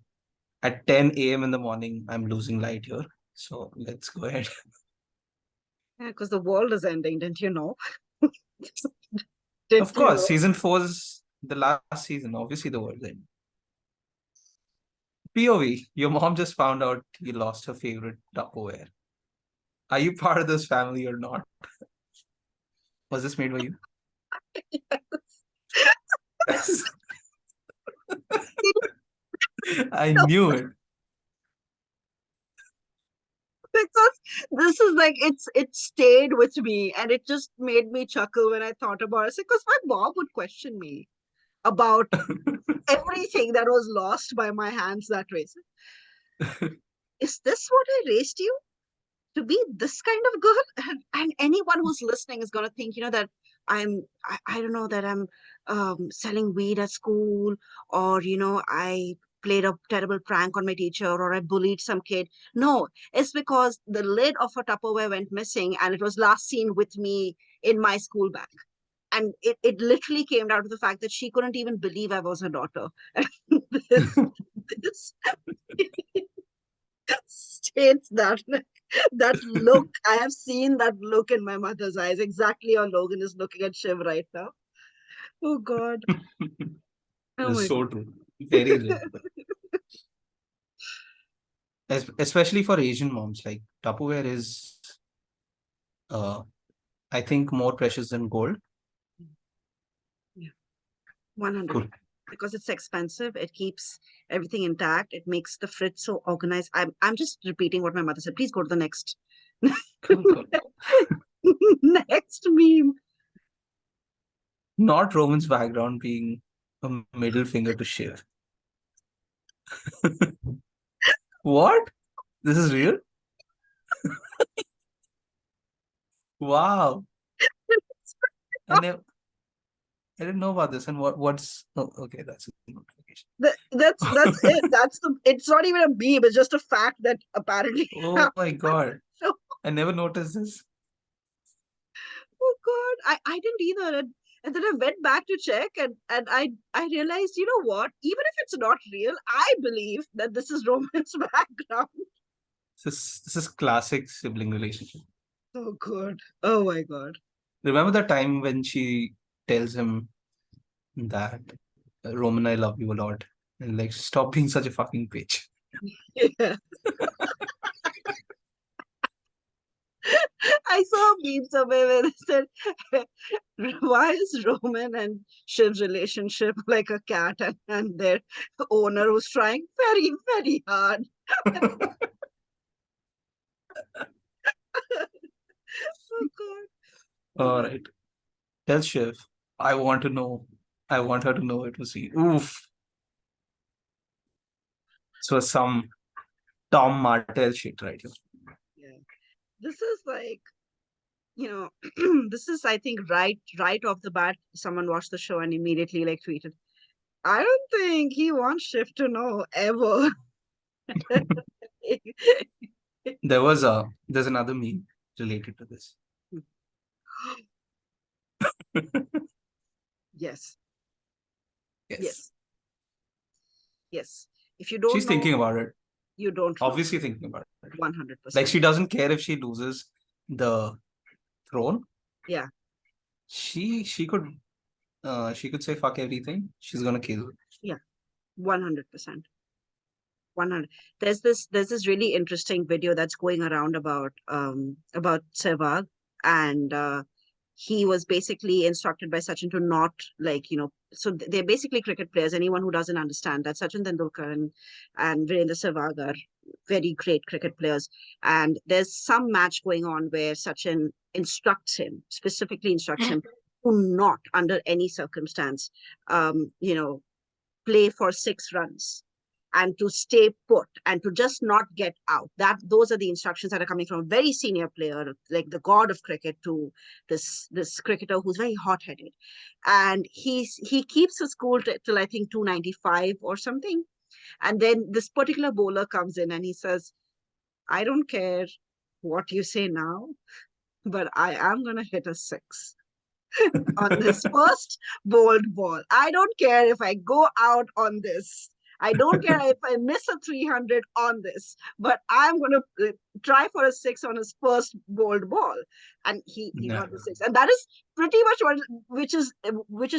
at 10 a.m. in the morning I'm losing light here. So let's go ahead. Yeah, because the world is ending, didn't you know? Didn't Of you course, know? season 4 is the last season. Obviously, the world's end. POV, your mom just found out you lost her favorite Tupperware. Are you part of this family or not? Was this made by you? I knew it. Because this is like it stayed with me and it just made me chuckle when I thought about it. Because my mom would question me about everything that was lost by my hands that way. So, is this what I raised you to be, this kind of girl? And anyone who's listening is gonna think, that I don't know, that I'm selling weed at school, or I played a terrible prank on my teacher, or I bullied some kid. No, it's because the lid of a Tupperware went missing and it was last seen with me in my school bag. And it literally came down to the fact that she couldn't even believe I was her daughter. This states that look. I have seen that look in my mother's eyes, exactly how Logan is looking at Shiv right now. Oh God. Oh It's my so God. true. Very relatable. Especially for Asian moms, like Tupperware is, uh, I think, more precious than gold. Yeah, 100. Cool. Because it's expensive, it keeps everything intact. It makes the fridge so organized. I'm just repeating what my mother said. Please go to the next Cool, cool. next meme. Not Roman's background being a middle finger to Shiv. What? This is real? Wow. I never, I didn't know about this. And what's, oh, okay, that's a notification. That's it. It's not even a meme. It's just a fact that apparently Oh happened. my God. So, I never noticed this. oh God, I didn't either. And then I went back to check, and I realized, you know what? Even if it's not real, I believe that this is Roman's background. This is classic sibling relationship. Oh God. Oh my God. Remember the time when she tells him that Roman, I love you a lot. And like, stop being such a fucking bitch. Yeah. I saw a meme somewhere where they said, why is Roman and Shiv's relationship like a cat and their owner who's trying very, very hard? Oh God. All Oh, right. Tell Shiv. I want to know. I want her to know it was you. Oof. So some Tom Martell shit right here. yeah. This is like, this is, I think, right off the bat, someone watched the show and immediately like tweeted, I don't think he wants Shiv to know ever. There's another meme related to this. Yes, Yes. yes, yes. If you don't She's know, thinking about it. you don't know. Obviously thinking about it. Like 100%. she doesn't care if she loses the throne. Yeah, She could say fuck everything. She's gonna kill. yeah, 100%. 100. There's this really interesting video that's going around about Sehwag, and he was basically instructed by Sachin to not, like, so they're basically cricket players. Anyone who doesn't understand that, Sachin Tendulkar and Virendra Sehwag are very great cricket players, and there's some match going on where Sachin specifically instructs him to not, under any circumstance, um, you know, play for 6 runs and to stay put and to just not get out. Those are the instructions that are coming from a very senior player, like the god of cricket, to this cricketer who's very hot-headed. And he keeps his cool till I think 295 or something. And then this particular bowler comes in and he says, I don't care what you say now, but I am going to hit a six on this first bowled ball. I don't care if I go out on this. I don't care if I miss a 300 on this, but I'm going to try for a six on his first bowled ball. And he Yeah. got the six. And that is pretty much what, which is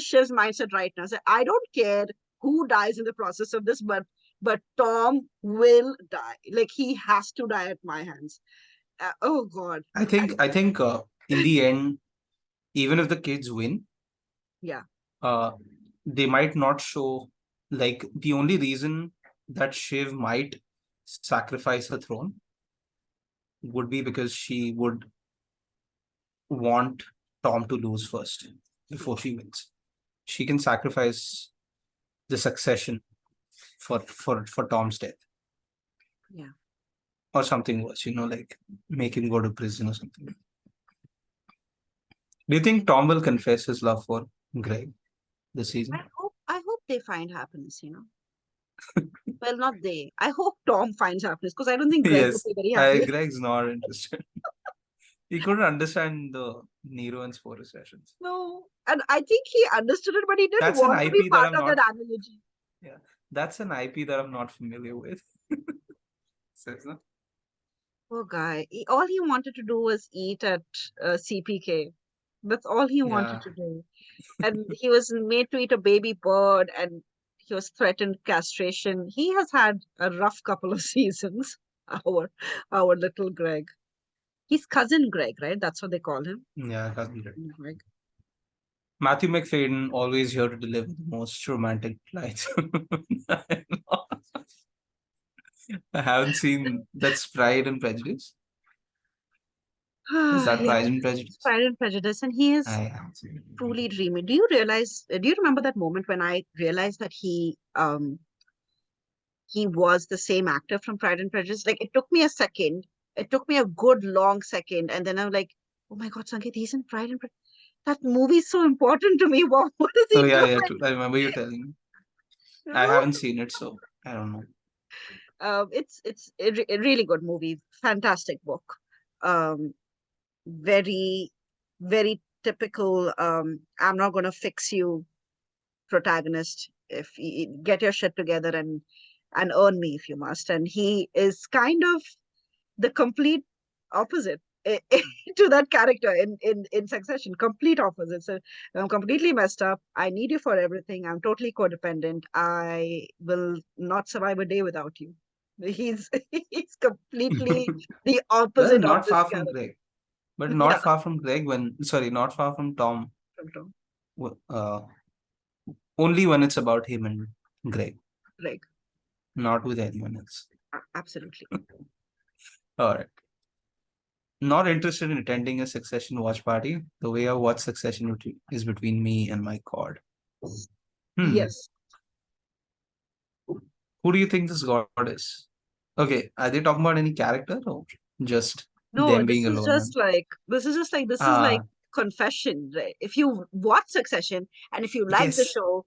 Shiv's mindset right now. So I don't care who dies in the process of this, but Tom will die. Like he has to die at my hands. Oh God. I think in the end, even if the kids win, Yeah. uh, they might not show, like, the only reason that Shiv might sacrifice her throne would be because she would want Tom to lose first before she wins. She can sacrifice the succession for Tom's death Yeah. or something worse, like make him go to prison or something. Do you think Tom will confess his love for Greg this season? I hope they find happiness, Well, not they. I hope Tom finds happiness because I don't think Greg would Yes, be very happy. Greg's not interested. He couldn't understand the Nero and Sporus sessions. No. And I think he understood it, but he didn't That's an want to be IP that part I'm of that not. analogy. Yeah, that's an IP that I'm not familiar with. Says no? Poor guy. All he wanted to do was eat at CPK. That's all he wanted Yeah. to do. And he was made to eat a baby bird and he was threatened castration. He has had a rough couple of seasons, our our little Greg. He's cousin Greg, right? That's what they call him. Yeah, cousin Greg. Greg. Matthew McFadden always here to deliver the most romantic lines. I haven't seen that's Pride and Prejudice. Is that Yeah, Pride and Prejudice? Pride and Prejudice, and he I is haven't seen it. truly dreamy. Do you realize? Do you remember that moment when I realized that he was the same actor from Pride and Prejudice? Like it took me a second. It took me a good long second, and then I'm like, oh my God, Sangeet, he's in Pride and Prejudice. That movie is so important to me. What is Oh he yeah, yeah. doing? I remember you telling me. You I know? haven't seen it, so I don't know. It's a really good movie. Fantastic book. Um, very very typical. I'm not gonna fix you protagonist. If you get your shit together and earn me if you must. And he is kind of the complete opposite to that character in Succession. Complete opposite. So I'm completely messed up. I need you for everything. I'm totally codependent. I will not survive a day without you. He's he's completely the Well, opposite of not this far from character. Greg, but Yeah, not far from Greg not far from Tom. from Tom. Uh, only when it's about him and Greg, Greg. not with anyone else. Absolutely. All right. Not interested in attending a Succession watch party. The way I watch Succession is between me and my God. Yes. Who do you think this God is? Okay, are they talking about any character or just No, them being alone? This is like Ah, confession, right? If you watch Succession and if you like the yes. show,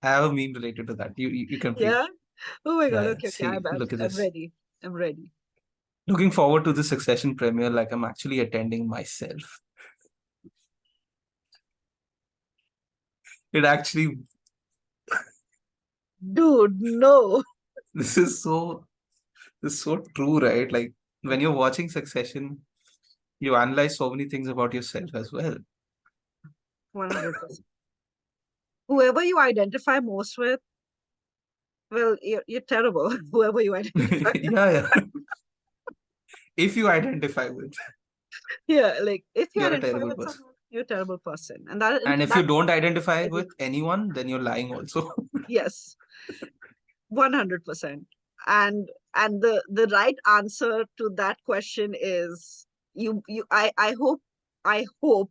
I have a meme related to that. You complete. yeah. Oh my God. Yeah, yeah. Okay, okay. See, look at I'm this. ready. I'm ready. Looking forward to the Succession premiere like I'm actually attending myself. It actually, Dude, no. this is so this is so true, right? Like when you're watching Succession, you analyze so many things about yourself as well. 100%. Whoever you identify most with, well, you're terrible. Whoever you identify. Yeah, yeah. If you identify with, Yeah, like if you you're a identify terrible with person. someone, you're a terrible person. And that And if you that don't identify with everyone. anyone, then you're lying also. Yes. 100%. And the right answer to that question is you I hope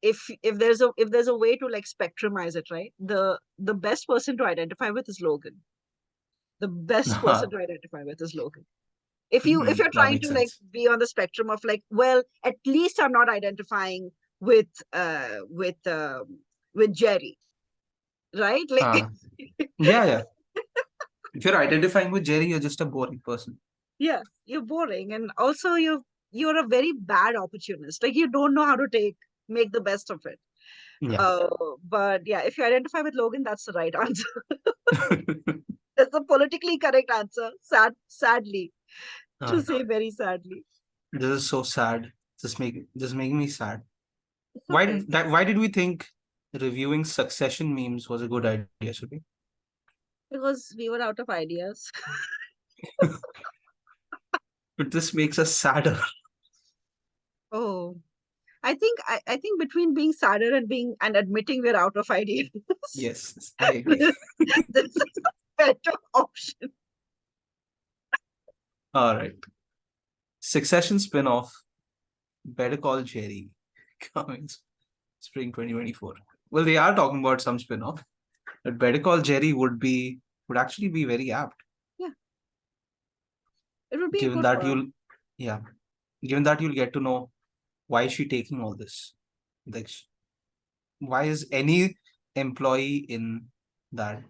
if there's a way to like spectrumize it, right? The best person to identify with is Logan. The best person to identify with is Logan. If you're That trying makes to like sense. be on the spectrum of like, well, at least I'm not identifying with uh with um with Jerry, right? Like Ah, Yeah, yeah. If you're identifying with Jerry, you're just a boring person. Yeah, you're boring, and also you're a very bad opportunist. Like you don't know how to make the best of it. Yeah. But yeah, if you identify with Logan, that's the right answer. That's the politically correct answer. Sadly, to Uh, say very sadly. this is so sad. Just making me sad. It's okay Why did we think reviewing Succession memes was a good idea, Subi? because we were out of ideas. But this makes us sadder. Oh, I think between being sadder and being and admitting we're out of ideas, Yes, I agree. this is a better option. All right. Succession spin-off, Better Call Jerry, coming spring 2024. Well, they are talking about some spin-off, but Better Call Jerry would actually be very apt, Yeah, it would be given good that for us. you'll yeah, given that you'll get to know why is she taking all this. Like, why is any employee in that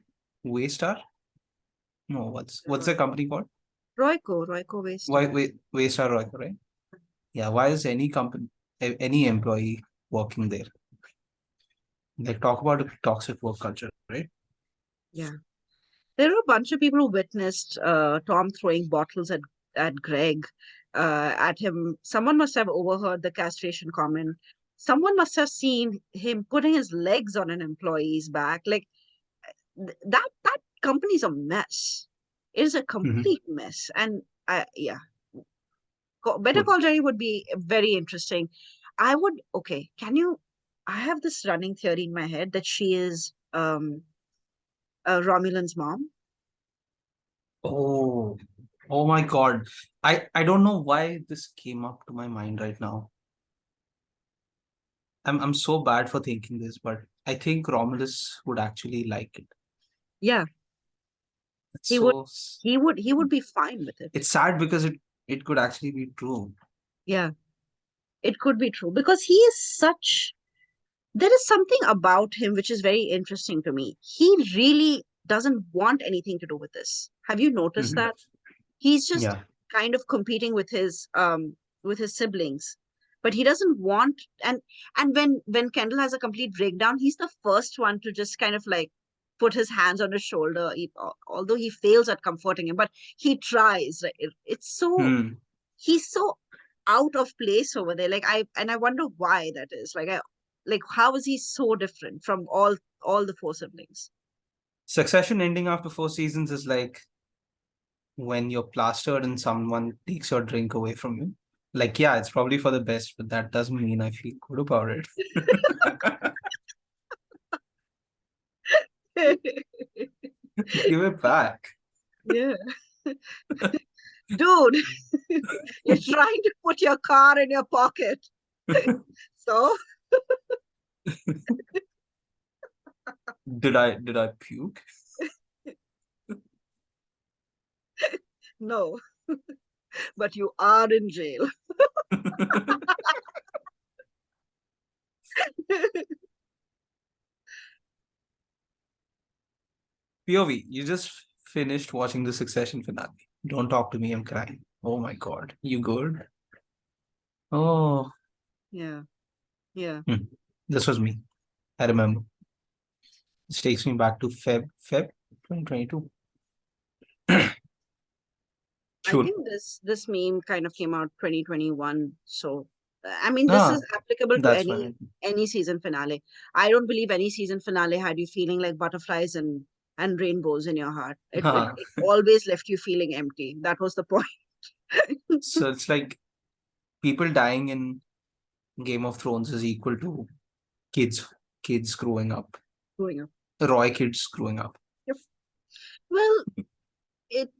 Waystar? No, what's the company called? Royco Why Waystar. Waystar Roy, right? Yeah, why is any company, any employee working there? They talk about a toxic work culture, right? Yeah. There are a bunch of people who witnessed Tom throwing bottles at Greg, at him. Someone must have overheard the castration comment. Someone must have seen him putting his legs on an employee's back. Like that company's a mess. It is a Mhm. complete mess. And yeah, Better Cool. Call Jerry would be very interesting. I would okay. Can you? I have this running theory in my head that she is Romulan's mom. Oh, oh my God. I don't know why this came up to my mind right now. I'm so bad for thinking this, but I think Romulus would actually like it. Yeah, It's he would. so He would be fine with it. it's sad because it could actually be true. Yeah, it could be true because he is such. There is something about him which is very interesting to me. He really doesn't want anything to do with this. Have you noticed Mhm. that? He's just Yeah. kind of competing with his siblings, but he doesn't want. And when Kendall has a complete breakdown, he's the first one to just kind of like put his hands on his shoulder, although he fails at comforting him, but he tries, right? It's so Hmm. he's so out of place over there. Like I wonder why that is. Like how is he so different from all the four siblings? Succession ending after 4 seasons is like when you're plastered and someone takes your drink away from you. Like, yeah, it's probably for the best, but that doesn't mean I feel good about it. Give it back. Yeah. Dude, you're trying to put your car in your pocket. So, Did I puke? no, but you are in jail. POV, you just finished watching the Succession finale. Don't talk to me, I'm crying. Oh my God. You good? Oh, Yeah, yeah. hmm. This was me. I remember. This takes me back to Feb 2022. I Sure. think this meme kind of came out 2021. So, I mean, this is Ah, applicable to that's any fine. any season finale. I don't believe any season finale had you feeling like butterflies and rainbows in your heart. Ah, It always left you feeling empty. That was the point. so it's like people dying in Game of Thrones is equal to kids kids growing up. Growing up. Roy kids growing up. Yep. Well,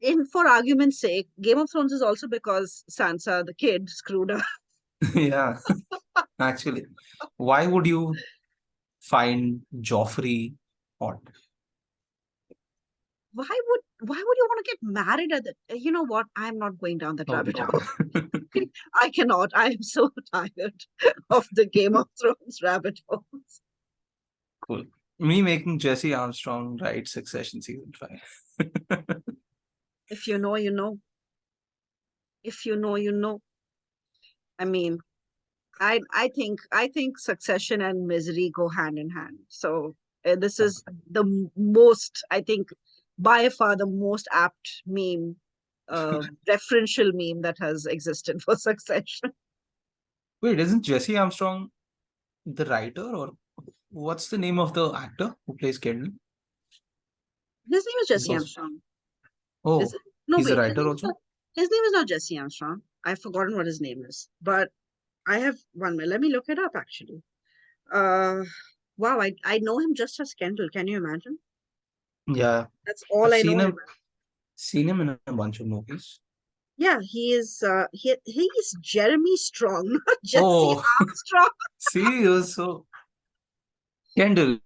in for argument's sake, Game of Thrones is also because Sansa, the kid, screwed up. Yeah, actually. Why would you find Joffrey hot? Why would you want to get married at that? You know what? I'm not going down that Oh rabbit no. hole. I cannot. I am so tired of the Game of Thrones rabbit holes. Cool. Me making Jesse Armstrong write Succession season 5. If you know, you know. If you know, you know. I mean, I think Succession and Misery go hand in hand. So this is the most, I think, by far the most apt meme, referential meme that has existed for Succession. Wait, isn't Jesse Armstrong the writer, or what's the name of the actor who plays Kendall? His name is Is Jesse also Armstrong. Is oh, it? No, he's a wait. writer also. His name is not Jesse Armstrong. I've forgotten what his name is, but I have one minute. Let me look it up. Actually, uh, wow, I know him just as Kendall. Can you imagine? Yeah, That's all I've I know him. seen him in a bunch of movies. Yeah, he is. He's Jeremy Strong, not Jesse Oh, Armstrong. see, you're so Kendall,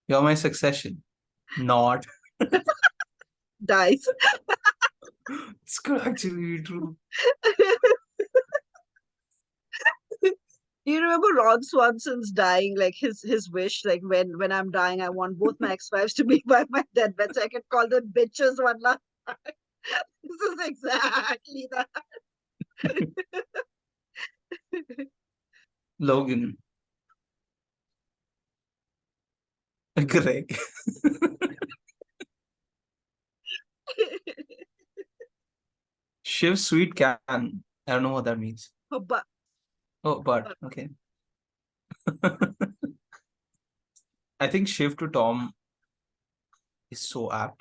you're my succession. Not. Dies. It's could actually be true. Do you remember Ron Swanson's dying? Like his wish, like when I'm dying, I want both my ex-wives to be by my deathbed so I can call them bitches one last time. This is exactly that. Logan, Greg. Shiv Sweet Can. I don't know what that means. but Oh, but but okay. I think Shiv to Tom is so apt.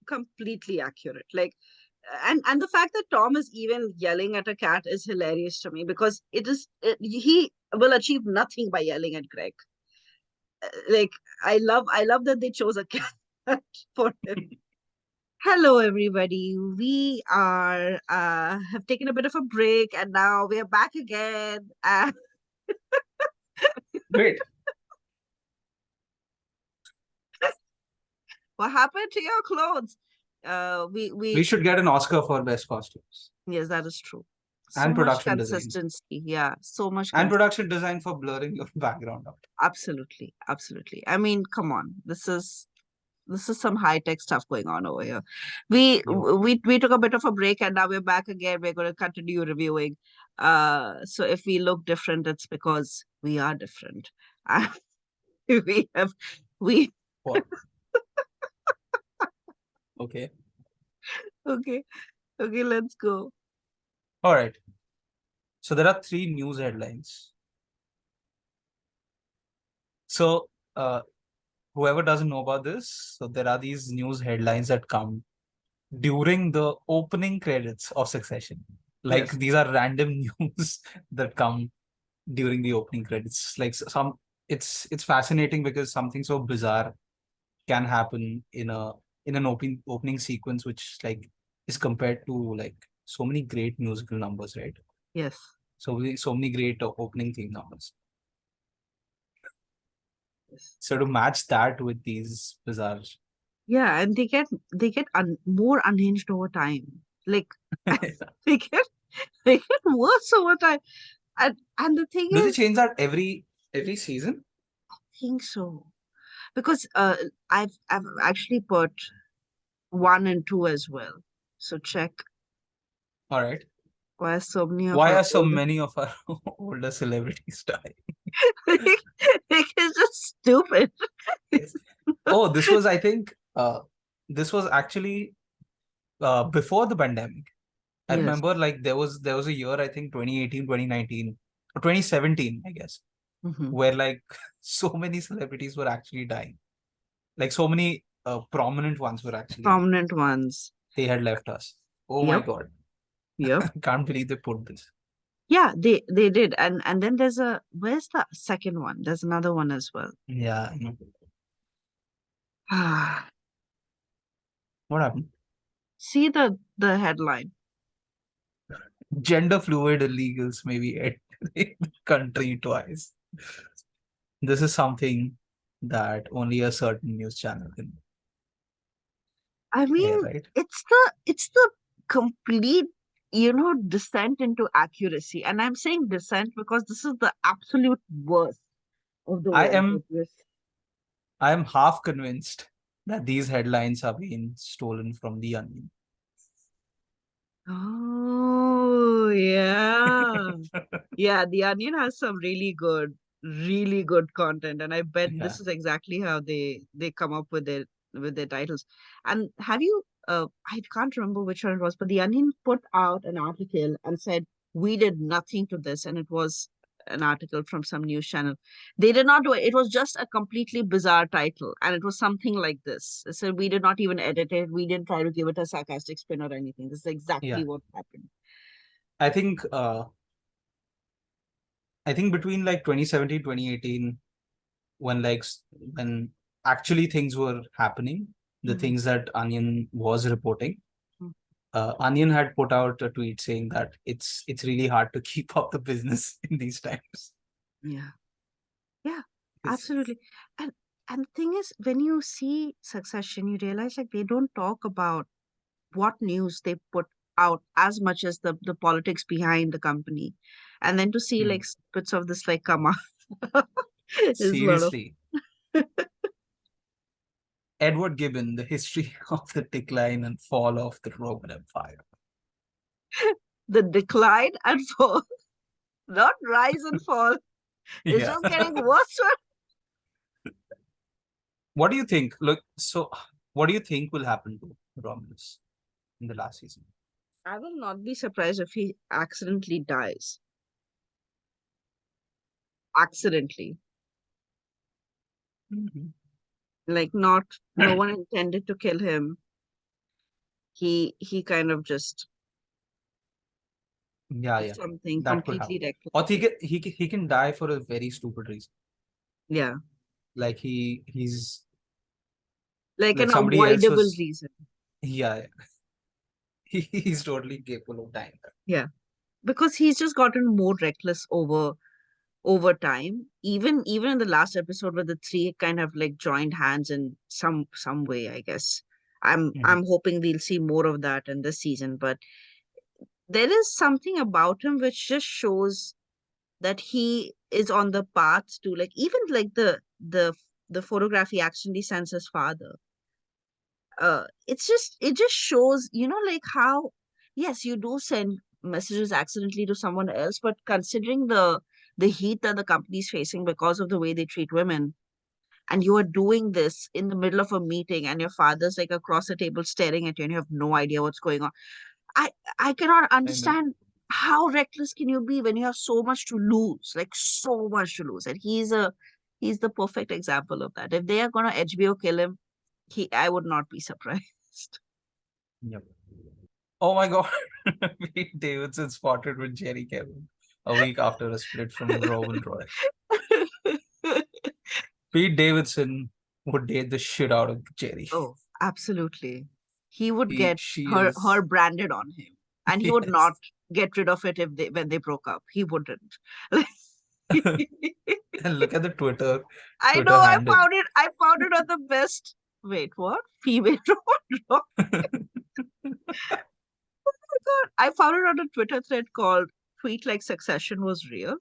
completely accurate. Like, and the fact that Tom is even yelling at a cat is hilarious to me because he will achieve nothing by yelling at Greg. Like, I love that they chose a cat for him. Hello, everybody. We are have taken a bit of a break, and now we are back again. Wait, What happened to your clothes? we We should get an Oscar for best costumes Yes, that is true. So and much production design. consistency. Yeah, so much And consistency. production design for blurring your background out. Absolutely, absolutely. I mean, come on. This is some high tech stuff going on over here. We Yo. we took a bit of a break and now we're back again. We're going to continue reviewing. So if we look different, it's because we are different. we have we What? Okay. okay, okay, let's go. All right. So there are three news headlines. So whoever doesn't know about this, so there are these news headlines that come during the opening credits of Succession. Like Yes, these are random news that come during the opening credits. Like some, it's fascinating because something so bizarre can happen in an opening sequence, which like is compared to like so many great musical numbers, right? yes, So many great opening theme numbers. yes. So to match that with these bizarre, Yeah, and they get more unhinged over time. Like they get they get worse over time. And the thing do they is, change that every season? I think so because I've actually put one and two as well. So check All right. why so many of Why our are so older many of our older celebrities dying? like, it's just stupid. Yes. Oh, this was, I think, this was actually before the pandemic. I Yes. remember like there was a year, I think 2018, 2019, or 2017, I guess, Hmm. where like so many celebrities were actually dying. Like so many prominent ones were actually Prominent ones. they had left us. Oh my Yep. God. Yep. I can't believe they put this. Yeah, they did. And then where's the second one? There's another one as well. Yeah, I know. Ah, What happened? see the headline. Gender fluid illegals maybe entering the country twice. This is something that only a certain news channel can I air, mean, right? it's the complete, descent into accuracy. And I'm saying descent because this is the absolute worst of the I worst. am I am half convinced that these headlines are being stolen from the Onion. Oh, yeah. Yeah, The Onion has some really good content, and I bet Yeah. this is exactly how they come up with their titles. And have you I can't remember which one it was, but The Onion put out an article and said we did nothing to this, and it was an article from some news channel. They did not do it. It was just a completely bizarre title, and it was something like this. It said we did not even edit it. We didn't try to give it a sarcastic spin or anything. This is exactly Yeah. what happened. I think between like 2017, 2018, when when actually things were happening, the Mhm. things that Onion was reporting, Onion had put out a tweet saying that it's really hard to keep up the business in these times. Yeah. Yeah, It's, absolutely. And and the thing is, when you see Succession, you realize like they don't talk about what news they put out as much as the politics behind the company. And then to see hmm. like bits of this like come out is a lot of Seriously, Edward Gibbon, the history of the decline and fall of the Roman Empire. the decline and fall, not rise and fall. It's Yeah. just getting worse. What do you think? Look, so what do you think will happen to Romulus in the last season? I will not be surprised if he accidentally dies. Accidentally. Mhm. Like not no one intended to kill him. He kind of just Yeah, did yeah, something that could completely happen. Or reckless. he can die for a very stupid reason. Yeah, Like he's like like an somebody else avoidable was. reason. Yeah, yeah. He's totally capable of dying. Yeah, because he's just gotten more reckless over time. Even in the last episode where the three kind of like joined hands in some way, I guess. Mhm. I'm hoping we'll see more of that in this season. But there is something about him which just shows that he is on the path to like even like the photograph he accidentally sends his father. It just shows, like how, yes, you do send messages accidentally to someone else, but considering the heat that the company is facing because of the way they treat women, and you are doing this in the middle of a meeting and your father's like across the table staring at you and you have no idea what's going on. I i cannot I know. understand how reckless can you be when you have so much to lose, like so much to lose. And he's the perfect example of that. If they are going to HBO kill him, I would not be surprised. Yep. Oh my God. Pete Davidson spotted with Jerry Kevin a week after a split from Logan Roy. Pete Davidson would date the shit out of Jerry. Oh, absolutely. He would He get she her is branded on him, and he would not yes. get rid of it if they when they broke up. He wouldn't. And look at the I know. Twitter handle. I found it on the best. Wait, what? Female robot? I found it on a Twitter thread called "Tweet Like Succession Was Real,"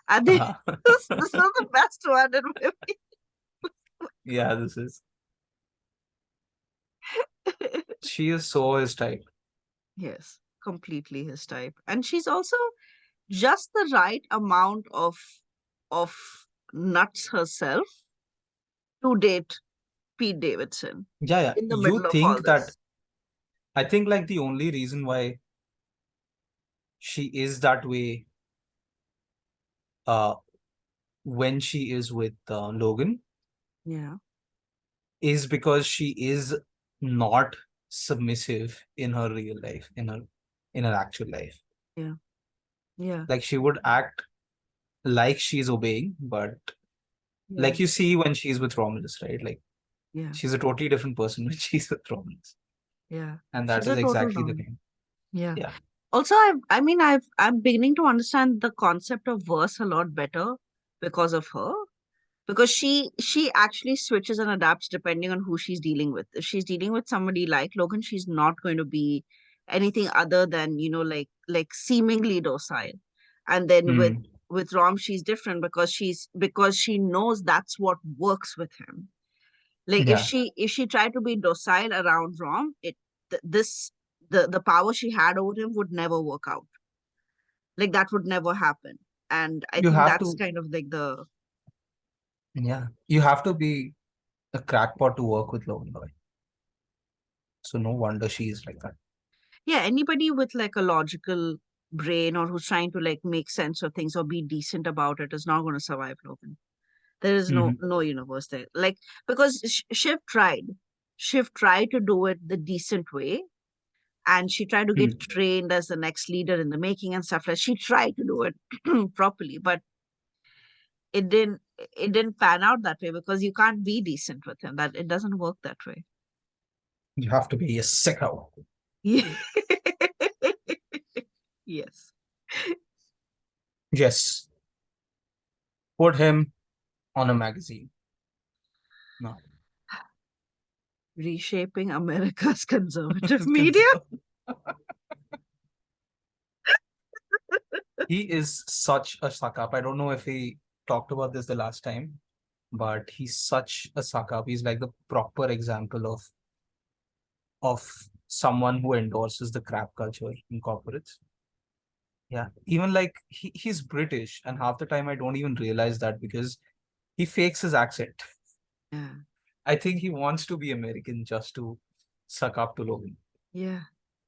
and Uh-huh. this was the best one. And Yeah, this is. She is so his type. yes, completely his type, and she's also just the right amount of nuts herself to date Pete Davidson Yeah, yeah. in the You middle of all think that this. I think like the only reason why she is that way uh when she is with Logan Yeah, is because she is not submissive in her real life, in her actual life. yeah, yeah, Like she would act like she's obeying, but yeah, like you see when she's with Romulus, right? Like yeah, she's a totally different person when she's with Romulus. yeah. And that She's is a total exactly the norm. thing. Yeah. Yeah. Also, I'm beginning to understand the concept of verse a lot better because of her. Because she actually switches and adapts depending on who she's dealing with. If she's dealing with somebody like Logan, she's not going to be anything other than, like seemingly docile. And then Hmm. with Rom, she's different because she knows that's what works with him. Like Yeah, if she tried to be docile around Rom, this the power she had over him would never work out. Like that would never happen. And I you think have that's to. kind of like the Yeah, you have to be a crackpot to work with Logan Roy. So no wonder she is like that. yeah, anybody with like a logical brain or who's trying to like make sense of things or be decent about it is not going to survive Logan. There is Hmm. no universe there. Like because Shiv tried to do it the decent way, and she tried to get Hmm. trained as the next leader in the making and stuff like. She tried to do it properly, but it didn't pan out that way because you can't be decent with him. That it doesn't work that way. You have to be a sicko. Yeah. Yes. Yes, put him on a magazine. No. Reshaping America's conservative media. He is such a suck up. I don't know if he talked about this the last time, but he's such a suck up. He's like the proper example of someone who endorses the crap culture in corporates. Yeah. Even like he's British, and half the time I don't even realize that because he fakes his accent. Yeah. I think he wants to be American just to suck up to Logan. Yeah.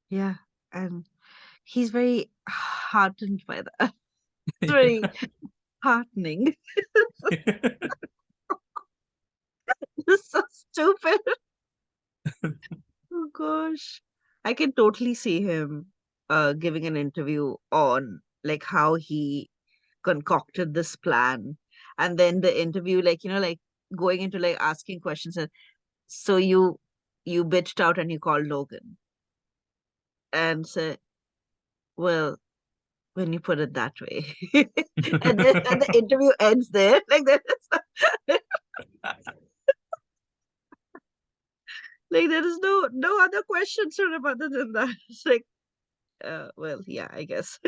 Yeah. And he's very heartened by that. It's very heartening. It's so stupid. Oh gosh. I can totally see him giving an interview on like how he concocted this plan. And then the interview, like, like going into like asking questions. So you bitched out and you called Logan. And said, well, when you put it that way. And the interview ends there. Like there is like there is no other questions sort of other than that. It's like well, yeah, I guess.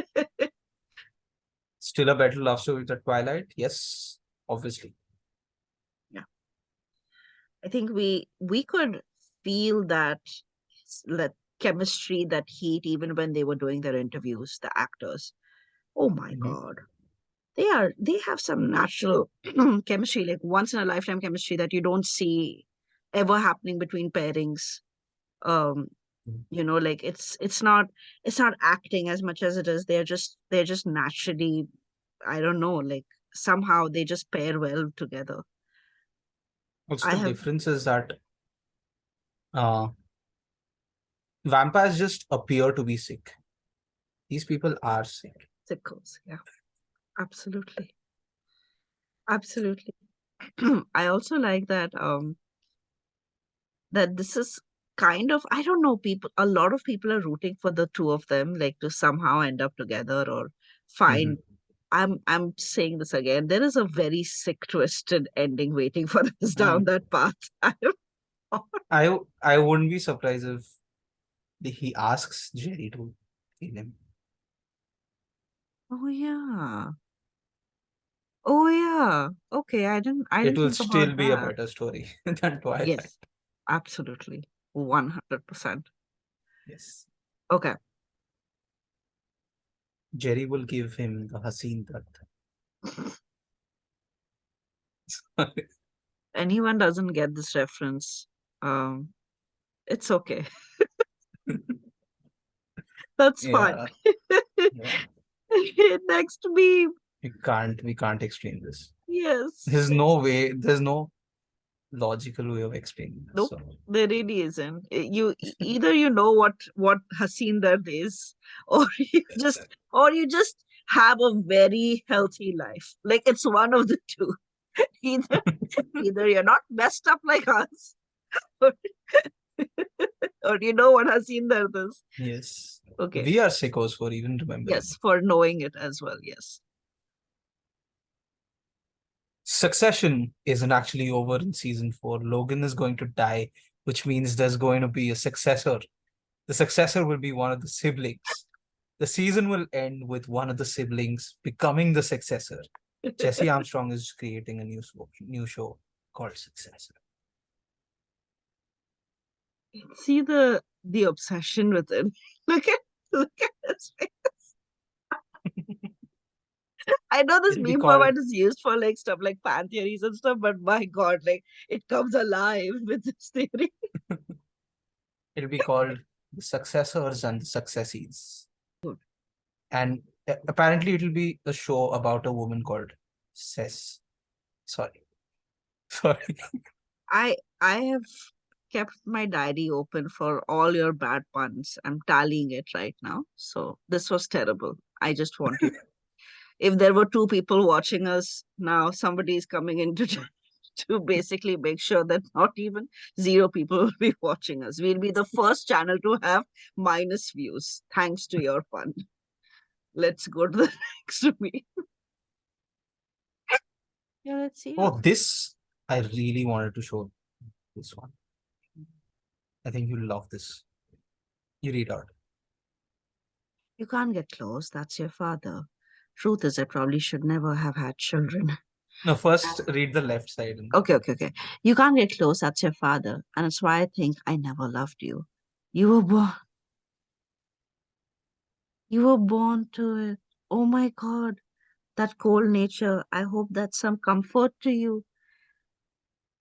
Still a better love story than Twilight? Yes, obviously. Yeah. I think we could feel that chemistry, that heat, even when they were doing their interviews, the actors. Oh my Mhm. God. They have some natural chemistry, like once in a lifetime chemistry that you don't see ever happening between pairings. Um, like it's not acting as much as it is. They're just naturally, I don't know, like somehow they just pair well together. Also, I the have difference is that uh, vampires just appear to be sick. These people are sick. sickles, yeah, absolutely, absolutely. I also like that this is kind of, I don't know, people, a lot of people are rooting for the two of them, like to somehow end up together or find. Mhm. I'm saying this again. There is a very sick, twisted ending waiting for us Mm. down that path. I wouldn't be surprised if he asks Jerry to kill him. Oh yeah. Oh yeah. Okay, I It didn't will think about still be a that. better story than Twilight. Yes, absolutely. 100%. Yes. Okay. Jerry will give him the Haseen Tat. Anyone doesn't get this reference, um, it's okay. That's fine. Yeah, yeah. Next meme. We can't explain this. Yes. There's no way, there's no logical way of explaining this. Nope. So There really isn't. Either you know what Haseen Dard is, or you just have a very healthy life. Like it's one of the two. Either either you're not messed up like us, or, or you know what Haseen Dard is. yes, Okay. we are sickos for even remembering Yes, it. for knowing it as well. Yes. Succession isn't actually over in season 4. Logan is going to die, which means there's going to be a successor. The successor will be one of the siblings. The season will end with one of the siblings becoming the successor. Jesse Armstrong is creating a new show called Successor. See the obsession with it. Look at his face. I know this It'll be meme called format is used for like stuff like fan theories and stuff, but my God, like it comes alive with this theory. it'll be called the successors and the successees. And apparently it'll be a show about a woman called Cess. Sorry. Sorry. I have kept my diary open for all your bad puns. I'm tallying it right now. So this was terrible. I just want you. If there were two people watching us now, somebody is coming in to to basically make sure that not even zero people will be watching us. We'll be the first channel to have minus views thanks to your pun. Let's go to the next movie. Yeah, let's see. Oh, this I really wanted to show this one. I think you'll love this. You read out. You can't get close. That's your father. Truth is, I probably should never have had children. No, first read the left side. Okay. You can't get close. That's your father. And it's why I think I never loved you. You were born. You were born to it. Oh my God. That cold nature. I hope that's some comfort to you.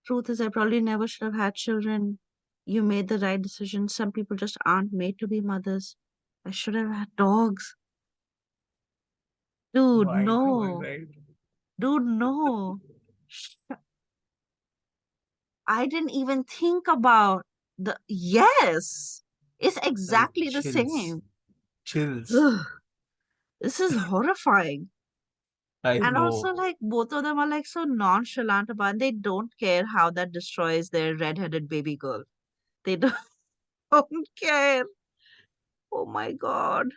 Truth is, I probably never should have had children. You made the right decision. Some people just aren't made to be mothers. I should have had dogs. Dude, Mind blowing, no. right? Dude, no. I didn't even think about the. Yes, it's Like exactly the chills. same. Chills. Ugh, this is horrifying. I And also, know. like, both of them are like so nonchalant about it. They don't care how that destroys their redheaded baby girl. They don't, don't care. Oh my God.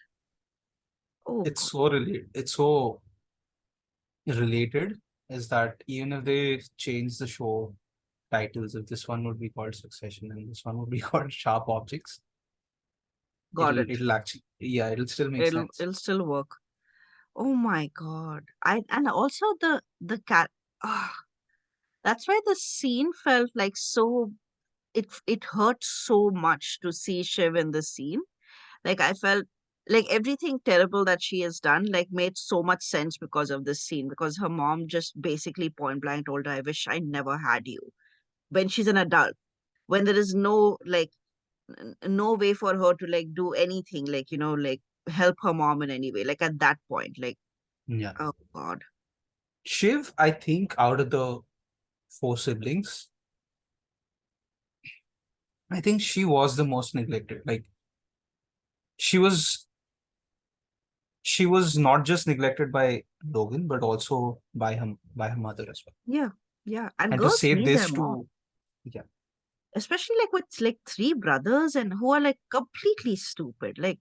Oh It's God. so related. It's so related is that even if they change the show titles, if this one would be called Succession and this one would be called Sharp Objects, Got it. it'll actually, yeah, it'll still make sense. It'll still work. Oh my God. I and also the cat. Ah, that's why the scene felt like so it hurt so much to see Shiv in the scene. Like I felt like everything terrible that she has done like made so much sense because of this scene because her mom just basically point blank told her, I wish I never had you. When she's an adult, when there is no like no way for her to like do anything like like help her mom in any way. Like at that point, like Yeah. oh God. Shiv, I think out of the four siblings, I think she was the most neglected. Like she was she was not just neglected by Logan, but also by her mother as well. Yeah, yeah. And And to girls save need their this mom, to yeah, especially like with like three brothers and who are like completely stupid. Like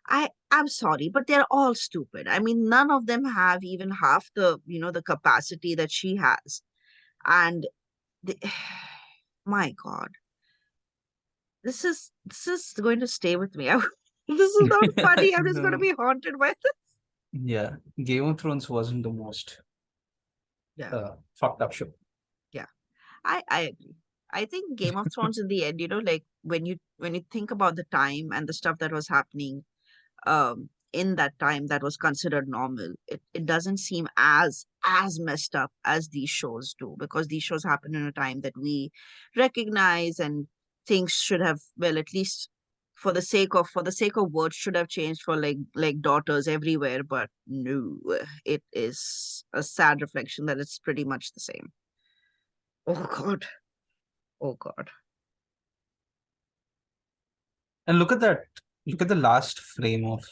I'm sorry, but they're all stupid. I mean, none of them have even half the the capacity that she has. And the, my God, this is going to stay with me. This is not funny. I'm just going to no. be haunted by this. Yeah. Game of Thrones wasn't the most Yeah, fucked up show. yeah. I agree. I think Game of Thrones in the end, like when you think about the time and the stuff that was happening in that time that was considered normal, it doesn't seem as messed up as these shows do because these shows happen in a time that we recognize and things should have well at least for the sake of words should have changed for like daughters everywhere, but no, it is a sad reflection that it's pretty much the same. Oh God. Oh God. And look at that. Look at the last frame of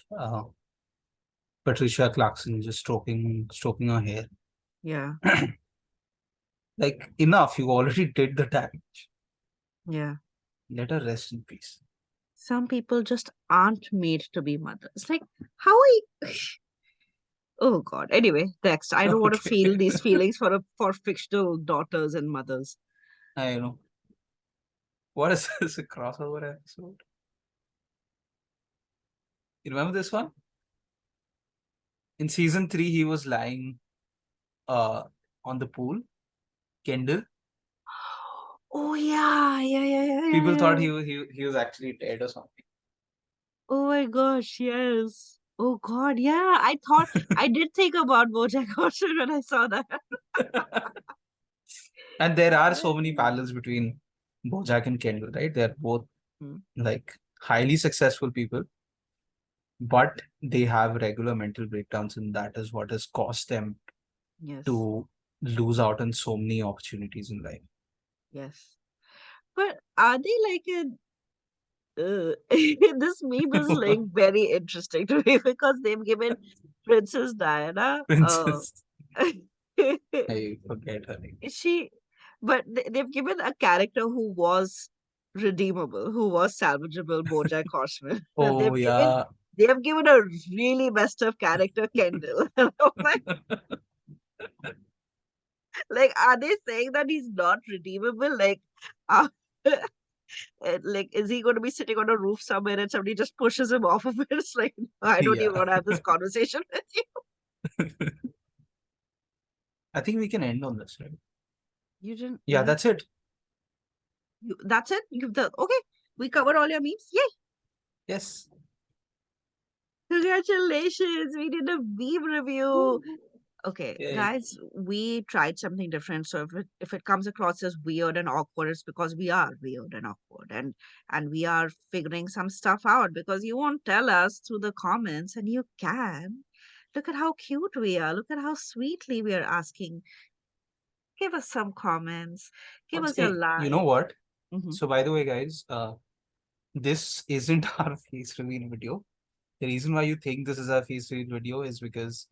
Patricia Clarkson just stroking her hair. Yeah. Like enough, you already did the damage. Yeah. Let her rest in peace. Some people just aren't made to be mothers. Like, how I. Oh God. Anyway, next. I don't want to Okay. feel these feelings for fictional daughters and mothers. I know. What is this? A crossover episode? You remember this one? In season 3, he was lying uh on the pool, Kendall. Oh yeah, yeah, yeah, yeah, yeah, People yeah. thought he was actually dead or something. Oh my gosh, yes. Oh God, yeah. I did think about BoJack Horseman when I saw that. And there are so many parallels between Bojack and Kendall, right? They're both Mm, like highly successful people, but they have regular mental breakdowns, and that is what has caused them yes, to lose out on so many opportunities in life. yes. But are they like this meme is like very interesting to me because they've given Princess Diana Princess, I forget her name. she but they've given a character who was redeemable, who was salvageable, BoJack Horseman. Oh yeah. They have given a really messed up character, Kendall. I'm like, are they saying that he's not redeemable? Like, uh, like, is he going to be sitting on a roof somewhere and somebody just pushes him off of it? It's like, no, I don't even Yeah. want to have this conversation with you. I think we can end on this, right? You Yeah, didn't. that's it. That's it. Okay. We covered all your memes. Yay! Yes. Congratulations. We did a meme review. Okay, Yay. guys, we tried something different. So if it comes across as weird and awkward, it's because we are weird and awkward, and we are figuring some stuff out because you won't tell us through the comments, and you can. Look at how cute we are. Look at how sweetly we are asking. Give us some comments. Give us your Hey, you know like. what? Hmm. So by the way, guys, this isn't our face reveal video. The reason why you think this is our face reveal video is because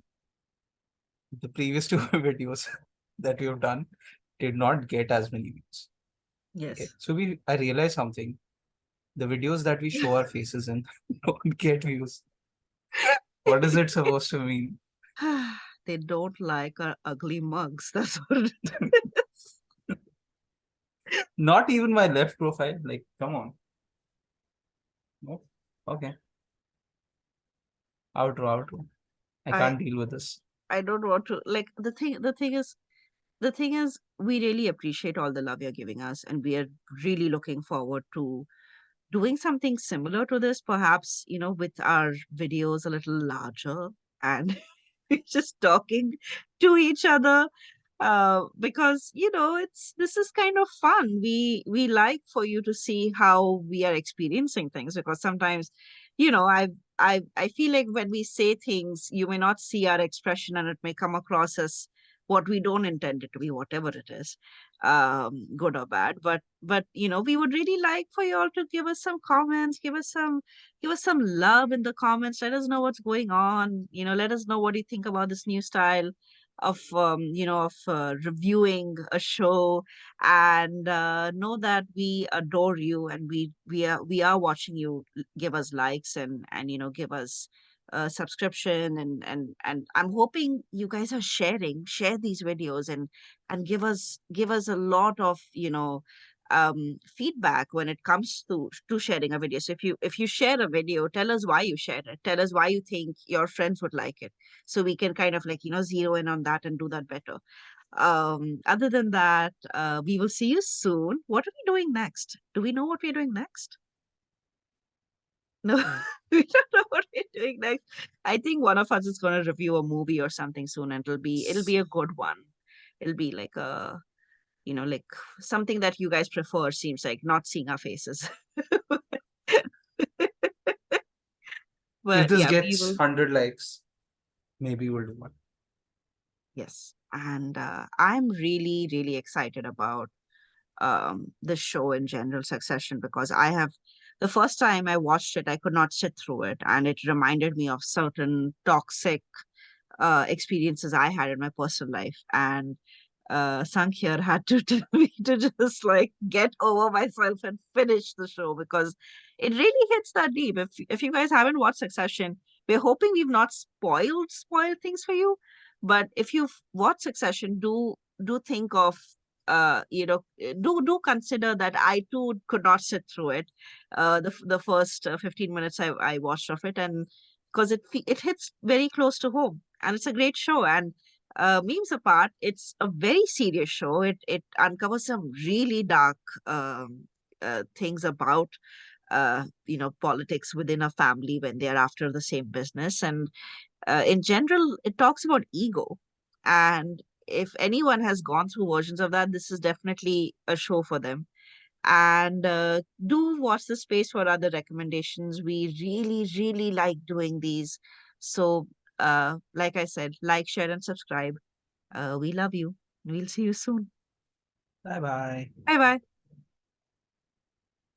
the previous two videos that we have done did not get as many views. Okay. Yes. So I realized something. The videos that we show our faces in don't get views. What is it supposed to mean? They don't like our ugly mugs. That's what it is. Not even my left profile. Like, come on. No. Okay. Outro, outro. I I can't deal with this. I don't want to like the thing is we really appreciate all the love you're giving us, and we are really looking forward to doing something similar to this, perhaps, with our videos a little larger and just talking to each other. Because it's this is kind of fun. We like for you to see how we are experiencing things, because sometimes, I feel like when we say things, you may not see our expression, and it may come across as what we don't intend it to be, whatever it is, good or bad. But we would really like for you all to give us some comments, give us some love in the comments. Let us know what's going on. Let us know what you think about this new style of reviewing a show, and know that we adore you, and we are watching you give us likes, and give us a subscription, and I'm hoping you guys are share these videos, and give us a lot of feedback when it comes to sharing a video. So if you share a video, tell us why you shared it, tell us why you think your friends would like it, so we can kind of like zero in on that and do that better. Other than that, we will see you soon. What are we doing next? Do we know what we're doing next? No. We don't know what we're doing next. I think one of us is going to review a movie or something soon, and it'll be a good one. It'll be like like something that you guys prefer, seems like, not seeing our faces. If But this yeah, we gets will. 100 likes, maybe we'll do one. Yes, and I'm really really excited about the show in general, Succession, because the first time I watched it, I could not sit through it, and it reminded me of certain toxic experiences I had in my personal life. And Sankhya had to tell me to just like get over myself and finish the show, because it really hits that deep. If you guys haven't watched Succession, we're hoping we've not spoiled things for you. But if you've watched Succession, do think of do consider that I too could not sit through it. The first 15 minutes I watched of it, and because it hits very close to home, and it's a great show. And Memes apart, it's a very serious show. It uncovers some really dark things about politics within a family when they are after the same business, and in general, it talks about ego. And if anyone has gone through versions of that, this is definitely a show for them. And do watch the space for other recommendations. We really, really like doing these. So, like I said, like, share, and subscribe. We love you. We'll see you soon. Bye bye. Bye bye.